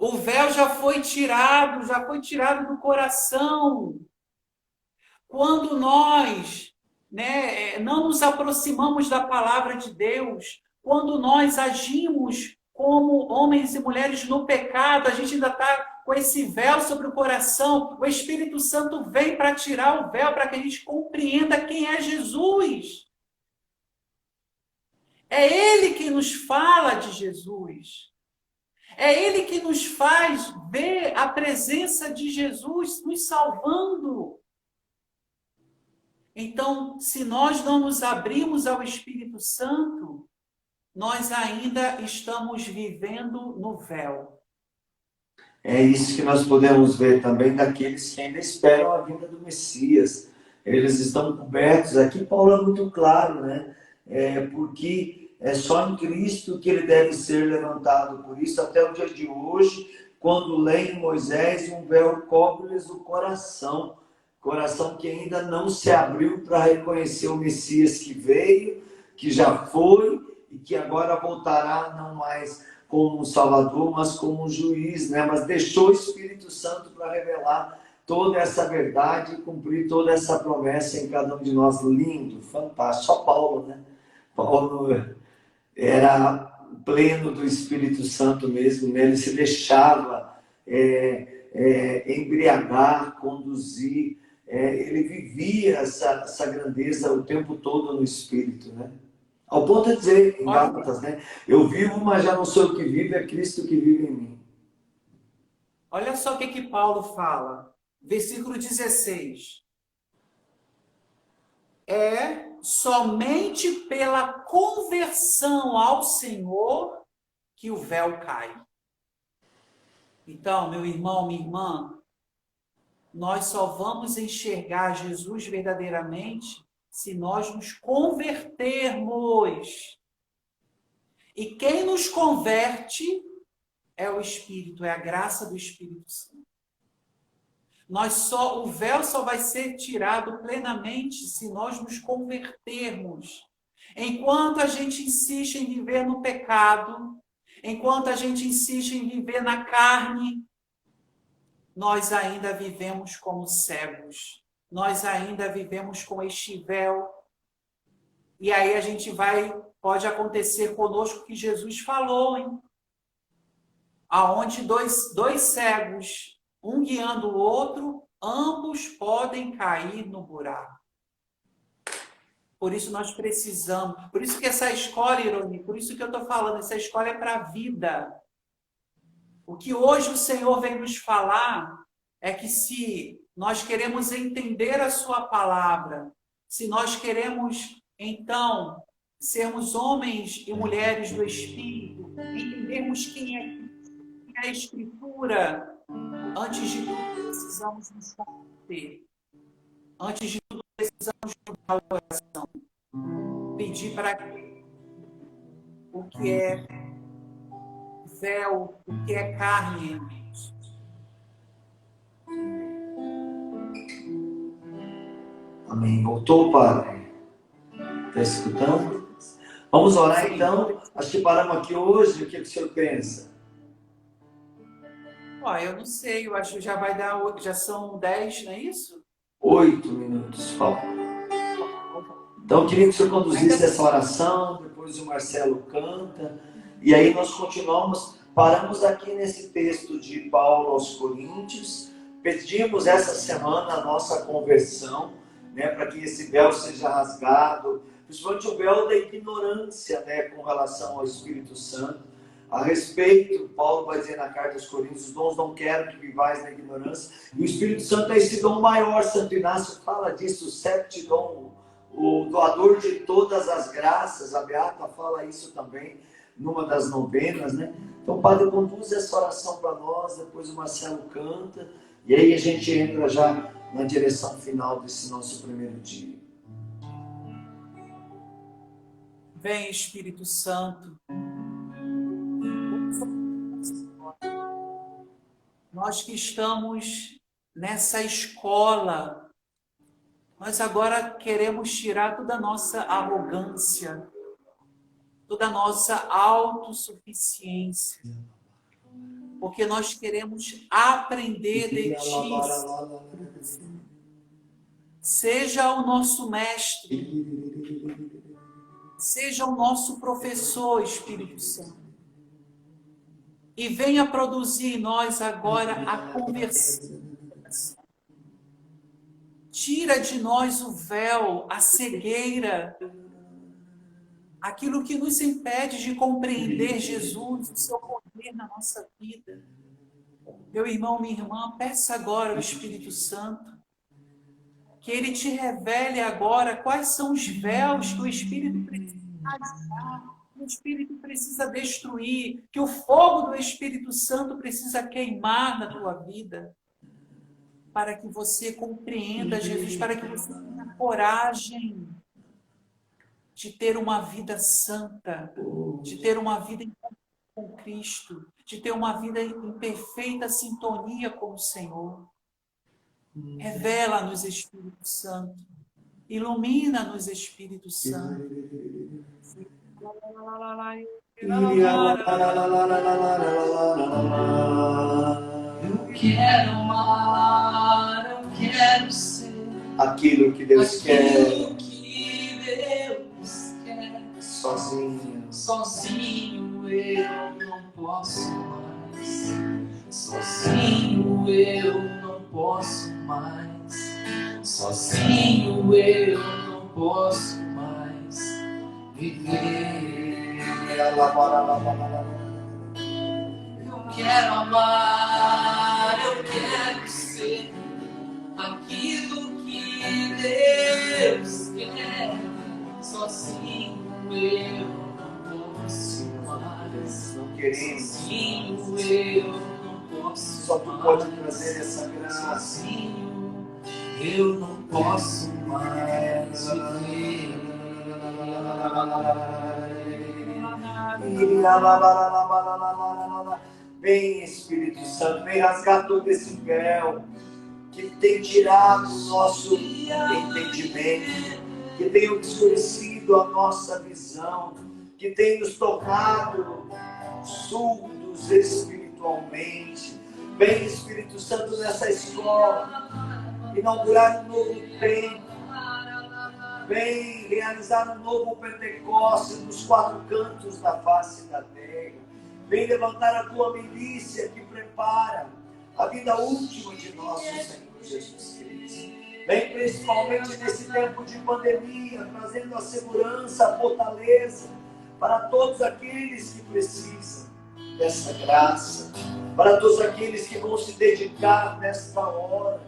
O véu já foi tirado do coração. Quando nós, não nos aproximamos da palavra de Deus, quando nós agimos como homens e mulheres no pecado, a gente ainda está com esse véu sobre o coração, o Espírito Santo vem para tirar o véu, para que a gente compreenda quem é Jesus. É Ele que nos fala de Jesus. É Ele que nos faz ver a presença de Jesus nos salvando. Então, se nós não nos abrimos ao Espírito Santo, nós ainda estamos vivendo no véu. É isso que nós podemos ver também daqueles que ainda esperam a vinda do Messias. Eles estão cobertos. Aqui Paulo é muito claro, né? Porque é só em Cristo que ele deve ser levantado. Por isso, até o dia de hoje, quando leem Moisés, um véu cobre-lhes o coração. Coração que ainda não se abriu para reconhecer o Messias que veio, que já foi e que agora voltará não mais como um Salvador, mas como um juiz, né? Mas deixou o Espírito Santo para revelar toda essa verdade e cumprir toda essa promessa em cada um de nós. Lindo, fantástico. Só Paulo, né? Paulo era pleno do Espírito Santo mesmo, né? Ele se deixava embriagar, conduzir, ele vivia essa grandeza o tempo todo no Espírito, né? Ao ponto de dizer em Gálatas, né? Eu vivo, mas já não sou eu que vivo, é Cristo que vive em mim. Olha só o que Paulo fala. Versículo 16. É somente pela conversão ao Senhor que o véu cai. Então, meu irmão, minha irmã, nós só vamos enxergar Jesus verdadeiramente se nós nos convertermos. E quem nos converte é o Espírito, é a graça do Espírito Santo. O véu só vai ser tirado plenamente se nós nos convertermos. Enquanto a gente insiste em viver no pecado, enquanto a gente insiste em viver na carne, nós ainda vivemos como cegos. Nós ainda vivemos com este véu. E aí pode acontecer conosco o que Jesus falou, hein? Aonde dois cegos, um guiando o outro, ambos podem cair no buraco. Por isso nós precisamos, por isso que essa escola, Ironi, por isso que eu estou falando, essa escola é para a vida. O que hoje o Senhor vem nos falar é que se nós queremos entender a sua palavra, se nós queremos, então, sermos homens e mulheres do Espírito, entendermos quem é a Escritura, antes de tudo precisamos nos converter. Antes de tudo precisamos mudar o coração. Pedir para que o que é véu, o que é carne. Amém. Voltou, Padre? Está escutando? Vamos orar então. Acho que paramos aqui hoje. O que o senhor pensa? Eu não sei, eu acho que já vai dar, já são 10, não é isso? 8 minutos, falta. Então, eu queria que o senhor conduzisse essa oração, depois o Marcelo canta, e aí nós continuamos, paramos aqui nesse texto de Paulo aos Coríntios, pedimos essa semana a nossa conversão, né, para que esse véu seja rasgado, principalmente o véu da ignorância, né, com relação ao Espírito Santo. A respeito, Paulo vai dizer na carta aos Coríntios, os dons não quero que vivais na ignorância, e o Espírito Santo é esse dom maior. Santo Inácio fala disso, o septidom, o doador de todas as graças. A Beata fala isso também numa das novenas, né? Então, Padre, conduz essa oração para nós, depois o Marcelo canta, e aí a gente entra já na direção final desse nosso primeiro dia. Vem, Espírito Santo. Nós que estamos nessa escola, nós agora queremos tirar toda a nossa arrogância, toda a nossa autossuficiência, porque nós queremos aprender de Ti. Seja o nosso mestre, seja o nosso professor, Espírito Santo. E venha produzir em nós agora a conversão. Tira de nós o véu, a cegueira, aquilo que nos impede de compreender Jesus, o seu poder na nossa vida. Meu irmão, minha irmã, peça agora ao Espírito Santo que ele te revele agora quais são os véus que o Espírito precisa rasgar, que o Espírito precisa destruir, que o fogo do Espírito Santo precisa queimar na tua vida, para que você compreenda Jesus, para que você tenha coragem de ter uma vida santa, de ter uma vida com Cristo, de ter uma vida em perfeita sintonia com o Senhor. Revela-nos, Espírito Santo. Ilumina-nos, Espírito Santo. Eu quero amar, eu quero ser aquilo que Deus quer. aquilo que Deus quer. Sozinho eu não posso mais. Sozinho eu não posso mais. Sozinho eu não posso mais viver. Eu quero amar, eu quero ser aquilo que Deus quer. Sozinho eu não posso mais. Não queremos. Sozinho eu não posso. Só tu pode trazer essa graça. Sozinho eu não posso mais viver. Vem, Espírito Santo, vem rasgar todo esse véu que tem tirado o nosso entendimento, que tem obscurecido a nossa visão, que tem nos tornado surdos espiritualmente. Vem, Espírito Santo, nessa escola, inaugurar um novo tempo. Vem realizar um novo Pentecostes nos 4 cantos da face da terra. Vem levantar a tua milícia que prepara a vida última de nosso Senhor Jesus Cristo. Vem principalmente nesse tempo de pandemia, trazendo a segurança, a fortaleza para todos aqueles que precisam dessa graça, para todos aqueles que vão se dedicar nesta hora.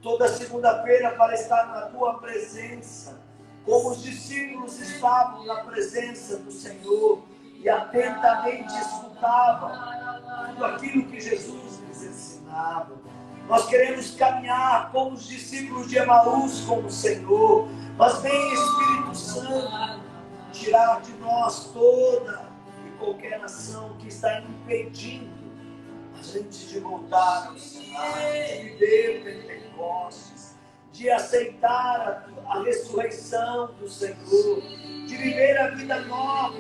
toda segunda-feira para estar na tua presença, como os discípulos estavam na presença do Senhor e atentamente escutavam tudo aquilo que Jesus lhes ensinava. Nós queremos caminhar como os discípulos de Emaús com o Senhor, mas vem Espírito Santo tirar de nós toda e qualquer ação que está impedindo a gente de voltar ao Senhor, de viver Pentecostes, de aceitar a ressurreição do Senhor, de viver a vida nova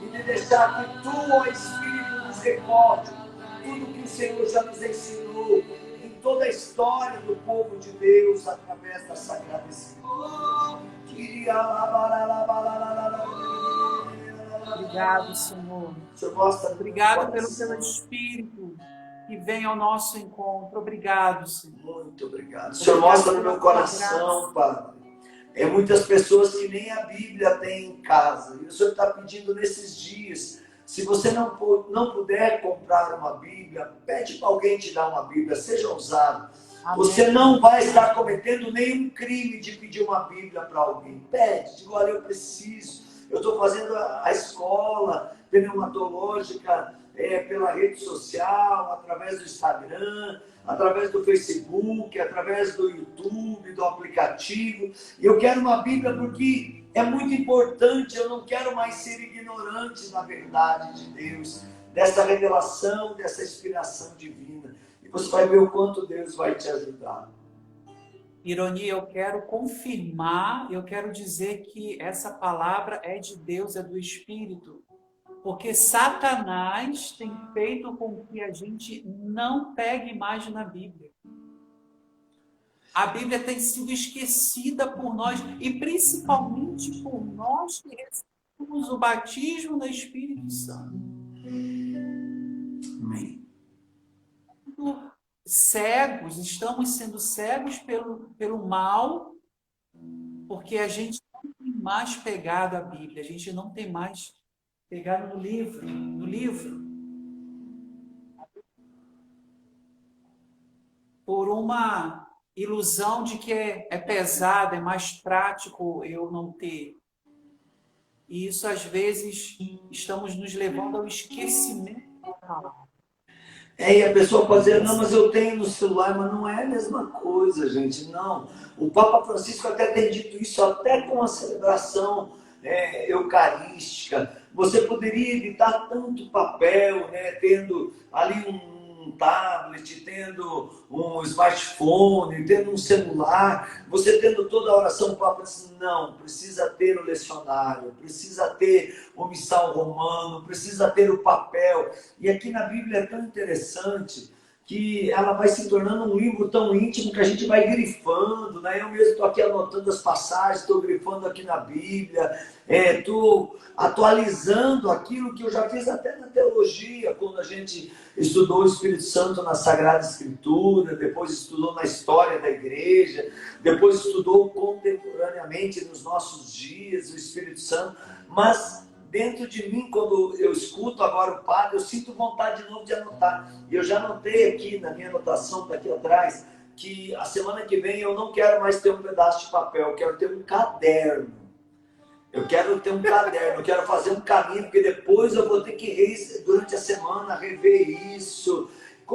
e de deixar que tu, ó Espírito, nos recorde tudo que o Senhor já nos ensinou em toda a história do povo de Deus através da Sagrada Escritura. Obrigado, Senhor. Obrigado pelo Espírito que vem ao nosso encontro. Obrigado, Senhor. Muito obrigado. O Senhor mostra no meu coração, Padre. Muitas pessoas que nem a Bíblia têm em casa. E o Senhor está pedindo nesses dias, se você não puder comprar uma Bíblia, pede para alguém te dar uma Bíblia, seja ousado. Amém. Você não vai estar cometendo nenhum crime de pedir uma Bíblia para alguém. Pede, diga, olha, eu preciso. Eu estou fazendo a escola pneumatológica pela rede social, através do Instagram, através do Facebook, através do YouTube, do aplicativo. E eu quero uma Bíblia porque é muito importante. Eu não quero mais ser ignorante da verdade de Deus, dessa revelação, dessa inspiração divina. E você vai ver o quanto Deus vai te ajudar. Ironi, eu quero confirmar, eu quero dizer que essa palavra é de Deus, é do Espírito. Porque Satanás tem feito com que a gente não pegue mais na Bíblia. A Bíblia tem sido esquecida por nós, e principalmente por nós que recebemos o batismo no Espírito Santo. Amém. Cegos, estamos sendo cegos pelo mal, porque a gente não tem mais pegado a Bíblia, a gente não tem mais pegado no livro. Por uma ilusão de que é pesado, é mais prático eu não ter. E isso, às vezes, estamos nos levando ao esquecimento da palavra. E a pessoa pode dizer, não, mas eu tenho no celular, mas não é a mesma coisa, gente, não. O Papa Francisco até tem dito isso, até com a celebração eucarística. Você poderia evitar tanto papel, né, tendo ali um tablet, tendo um smartphone, tendo um celular, você tendo toda a oração. O Papa disse, não, precisa ter o lecionário, precisa ter o missal romano, precisa ter o papel. E aqui na Bíblia é tão interessante que ela vai se tornando um livro tão íntimo que a gente vai grifando, né? Eu mesmo estou aqui anotando as passagens, estou grifando aqui na Bíblia, estou atualizando aquilo que eu já fiz até na teologia, quando a gente estudou o Espírito Santo na Sagrada Escritura, depois estudou na história da igreja, depois estudou contemporaneamente nos nossos dias o Espírito Santo, mas dentro de mim, quando eu escuto agora o Padre, eu sinto vontade de novo de anotar. E eu já anotei aqui na minha anotação, daqui atrás, que a semana que vem eu não quero mais ter um pedaço de papel, eu quero ter um caderno. Eu quero ter um caderno, eu quero fazer um caminho, porque depois eu vou ter que, durante a semana, rever isso,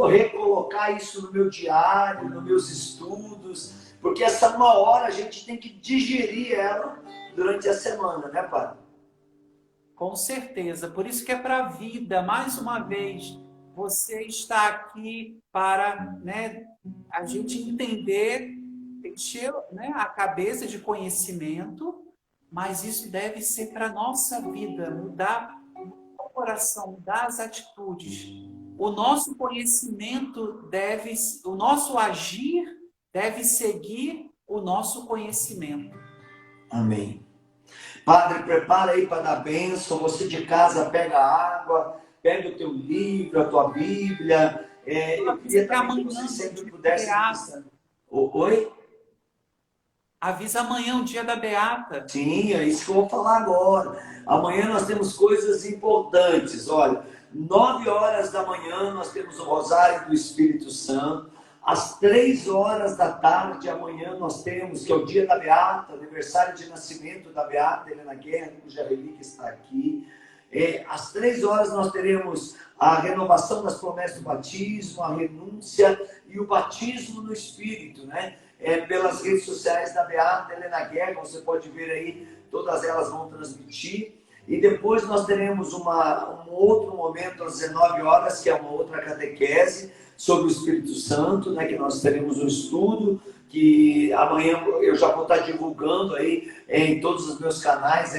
recolocar isso no meu diário, nos meus estudos, porque essa uma hora a gente tem que digerir ela durante a semana, né, Padre? Com certeza, por isso que é para a vida. Mais uma vez, você está aqui para, né, a gente entender, encher, né, a cabeça de conhecimento, mas isso deve ser para a nossa vida, mudar o coração, mudar as atitudes. O nosso conhecimento o nosso agir deve seguir o nosso conhecimento. Amém. Padre, prepara aí para dar bênção. Você de casa pega a água, pega o teu livro, a tua Bíblia. Eu queria também que você sempre pudesse... Oi? Avisa amanhã o dia da Beata. Sim, é isso que eu vou falar agora. Amanhã nós temos coisas importantes. Olha, 9 horas da manhã nós temos o Rosário do Espírito Santo. Às 3 horas da tarde, amanhã, nós temos, que é o dia da Beata, aniversário de nascimento da Beata Helena Guerra, cuja relíquia está aqui. Às 3 horas nós teremos a renovação das promessas do batismo, a renúncia e o batismo no Espírito, né? Pelas redes sociais da Beata Helena Guerra, você pode ver aí, todas elas vão transmitir. E depois nós teremos um outro momento às 19 horas, que é uma outra catequese sobre o Espírito Santo, né, que nós teremos um estudo, que amanhã eu já vou estar divulgando aí em todos os meus canais,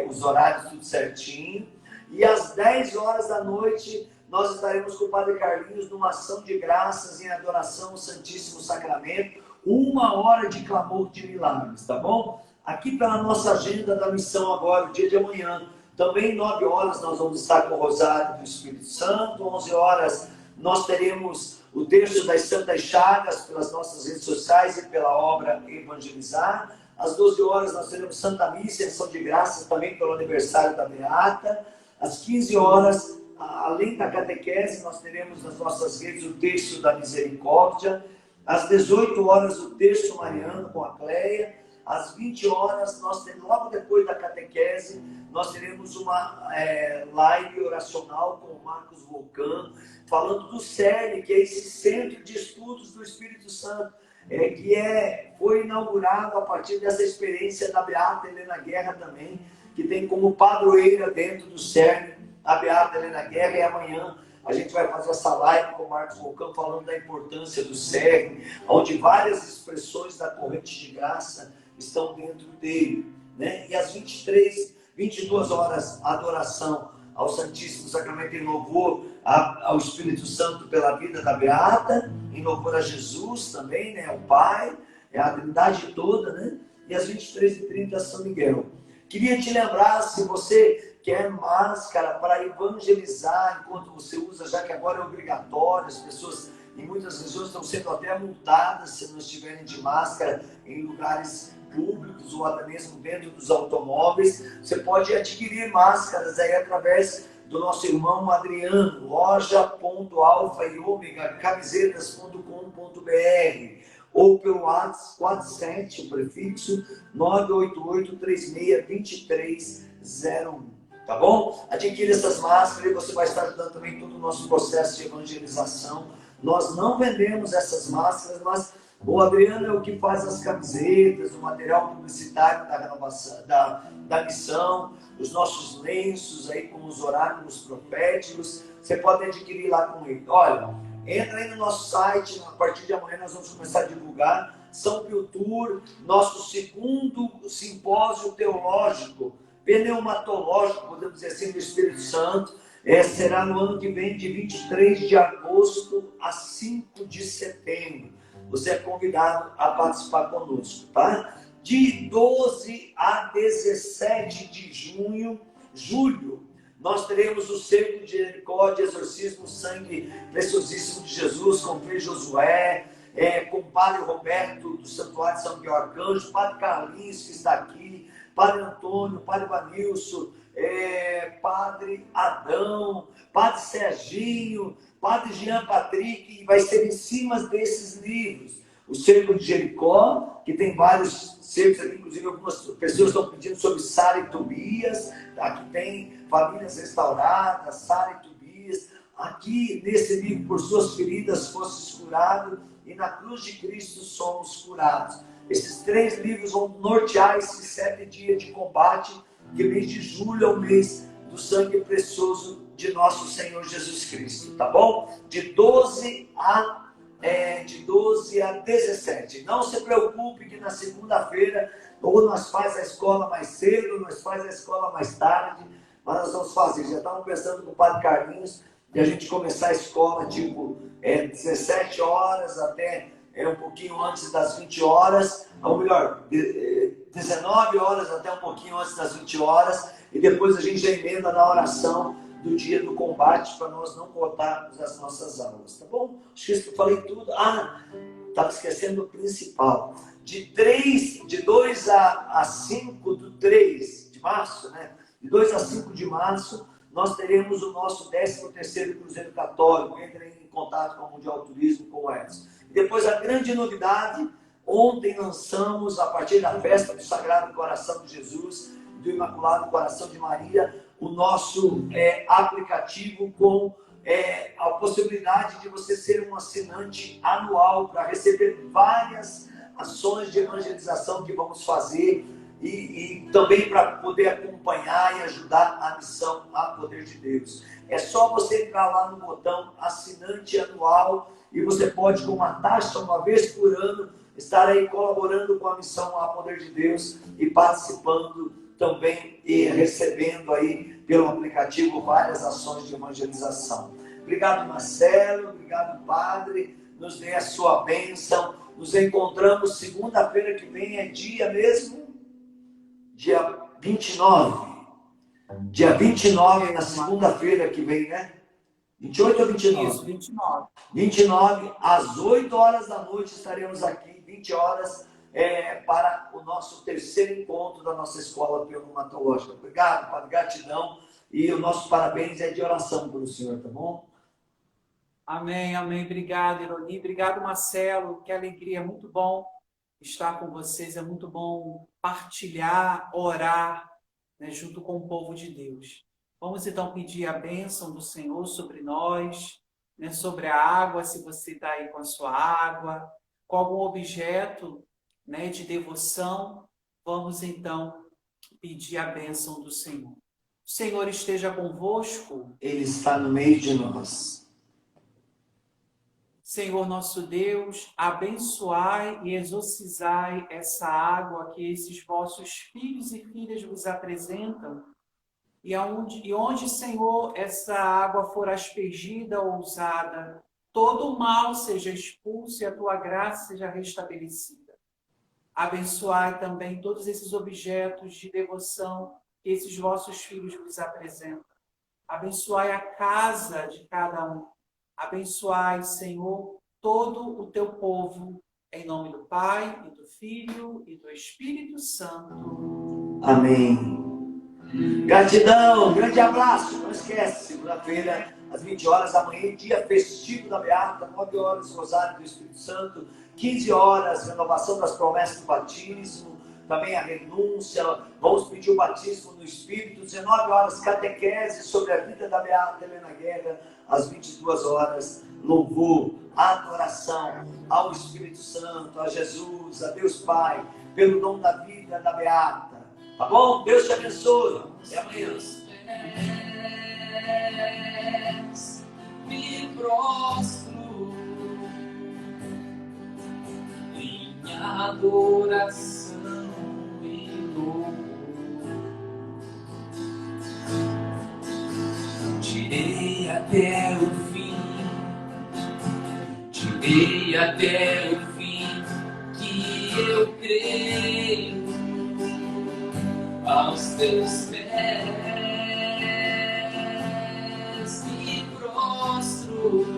os horários tudo certinho. E às 10 horas da noite nós estaremos com o Padre Carlinhos numa ação de graças em adoração ao Santíssimo Sacramento, 1 hora de clamor de milagres, tá bom? Aqui pela nossa agenda da missão agora, o dia de amanhã, também 9 horas nós vamos estar com o Rosário do Espírito Santo, 11 horas nós teremos o terço das Santas Chagas pelas nossas redes sociais e pela obra Evangelizar. Às 12 horas nós teremos Santa Missa, ação de graças também pelo aniversário da Beata. Às 15 horas, além da catequese, nós teremos nas nossas redes o terço da Misericórdia. Às 18 horas, o terço mariano com a Cleia. Às 20 horas, logo depois da catequese, nós teremos uma live oracional com o Marcos Vulcano, falando do CERN, que é esse Centro de Estudos do Espírito Santo, que foi inaugurado a partir dessa experiência da Beata Helena Guerra também, que tem como padroeira dentro do CERN a Beata Helena Guerra, e amanhã a gente vai fazer essa live com o Marcos Vulcano falando da importância do CERN, onde várias expressões da corrente de graça estão dentro dele, né? E às 22 horas, adoração ao Santíssimo Sacramento em louvor ao Espírito Santo pela vida da Beata, em louvor a Jesus também, né? O Pai, a Trindade toda, né? E às 23h30 São Miguel. Queria te lembrar, se você quer máscara para evangelizar enquanto você usa, já que agora é obrigatório, as pessoas em muitas regiões estão sendo até multadas se não estiverem de máscara em lugares públicos ou até mesmo dentro dos automóveis. Você pode adquirir máscaras aí através do nosso irmão Adriano, loja.alfa-e-ômega-camisetas.com.br ou pelo WhatsApp, o prefixo 988-362301. Tá bom? Adquira essas máscaras e você vai estar ajudando também todo o nosso processo de evangelização. Nós não vendemos essas máscaras, mas o Adriano é o que faz as camisetas, o material publicitário da renovação, da missão, os nossos lenços aí com os oráculos proféticos. Você pode adquirir lá com ele. Olha, entra aí no nosso site, a partir de amanhã nós vamos começar a divulgar São Pio Tour, nosso segundo simpósio teológico, pneumatológico, podemos dizer assim, do Espírito Santo. Será no ano que vem, de 23 de agosto a 5 de setembro. Você é convidado a participar conosco, tá? De 12 a 17 de julho, nós teremos o Cerco de Jericó, de Exorcismo, Sangue Preciosíssimo de Jesus, com o Frei Josué, com o Padre Roberto, do Santuário de São Miguel Arcanjo, Padre Carlinhos, que está aqui, Padre Antônio, Padre Vanilson, Padre Adão, Padre Serginho, Padre Jean Patrick, e vai ser em cima desses livros. O Cerco de Jericó, que tem vários cercos aqui, inclusive algumas pessoas estão pedindo sobre Sara e Tobias, aqui tem Famílias Restauradas, Sara e Tobias. Aqui nesse livro, por suas feridas fostes curado, e na cruz de Cristo somos curados. Esses 3 livros vão nortear esses 7 dias de combate, que o mês de julho é o mês do sangue precioso de nosso Senhor Jesus Cristo, tá bom? De 12 a 17. Não se preocupe que na segunda-feira, ou nós faz a escola mais cedo, ou nós faz a escola mais tarde, mas nós vamos fazer. Já estamos pensando com o Padre Carlinhos de a gente começar a escola tipo 17 horas até um pouquinho antes das 20 horas, ou melhor, 19 horas até um pouquinho antes das 20 horas, e depois a gente já emenda na oração do dia do combate, para nós não cortarmos as nossas aulas, tá bom? Acho que eu falei tudo. Estava esquecendo o principal. De 2 a 5 do 3 de março, né? De 2 a 5 de março, nós teremos o nosso 13º Cruzeiro Católico. Entrem em contato com o Mundial Turismo, com o Edson. Depois a grande novidade, ontem lançamos, a partir da festa do Sagrado Coração de Jesus, do Imaculado Coração de Maria, o nosso aplicativo com a possibilidade de você ser um assinante anual para receber várias ações de evangelização que vamos fazer e também para poder acompanhar e ajudar a missão a Poder de Deus. É só você entrar lá no botão assinante anual e você pode, com uma taxa, uma vez por ano, estar aí colaborando com a missão a Poder de Deus e participando também e recebendo aí pelo aplicativo várias ações de evangelização. Obrigado, Marcelo, obrigado, Padre, nos dê a sua bênção. Nos encontramos segunda-feira que vem, é dia mesmo? Dia 29. Dia 29, na segunda-feira que vem, né? 28 ou 29? Isso, 29. 29, às 8 horas da noite estaremos aqui, 20 horas, para o nosso terceiro encontro da nossa escola pneumatológica. Obrigado, Padre, gratidão. E o nosso parabéns é de oração para o senhor, tá bom? Amém, amém. Obrigado, Ironi. Obrigado, Marcelo. Que alegria, é muito bom estar com vocês. É muito bom partilhar, orar, né, junto com o povo de Deus. Vamos então pedir a bênção do Senhor sobre nós, né, sobre a água, se você está aí com a sua água, com algum objeto, né, de devoção. Vamos então pedir a bênção do Senhor. O Senhor esteja convosco. Ele está no meio de nós. Senhor nosso Deus, abençoai e exorcizai essa água que esses vossos filhos e filhas vos apresentam, e onde, Senhor, essa água for aspergida ou usada, todo o mal seja expulso e a tua graça seja restabelecida. Abençoai também todos esses objetos de devoção que esses vossos filhos vos apresentam. Abençoai a casa de cada um. Abençoai, Senhor, todo o teu povo, em nome do Pai, e do Filho, e do Espírito Santo. Amém. Gratidão, grande abraço. Não esquece, segunda-feira, às 20 horas da manhã, dia festivo da Beata, 9 horas, Rosário do Espírito Santo, 15 horas, renovação das promessas do batismo, também a renúncia, vamos pedir o batismo no Espírito, 19 horas, catequese sobre a vida da Beata Helena Guerra, às 22 horas, louvor, adoração ao Espírito Santo, a Jesus, a Deus Pai, pelo dom da vida da Beata. Tá bom? Deus te abençoe. Até amanhã. Me prostro em adoração e louvor. Direi até o fim, direi até o fim que eu creio aos teus pés me prostro.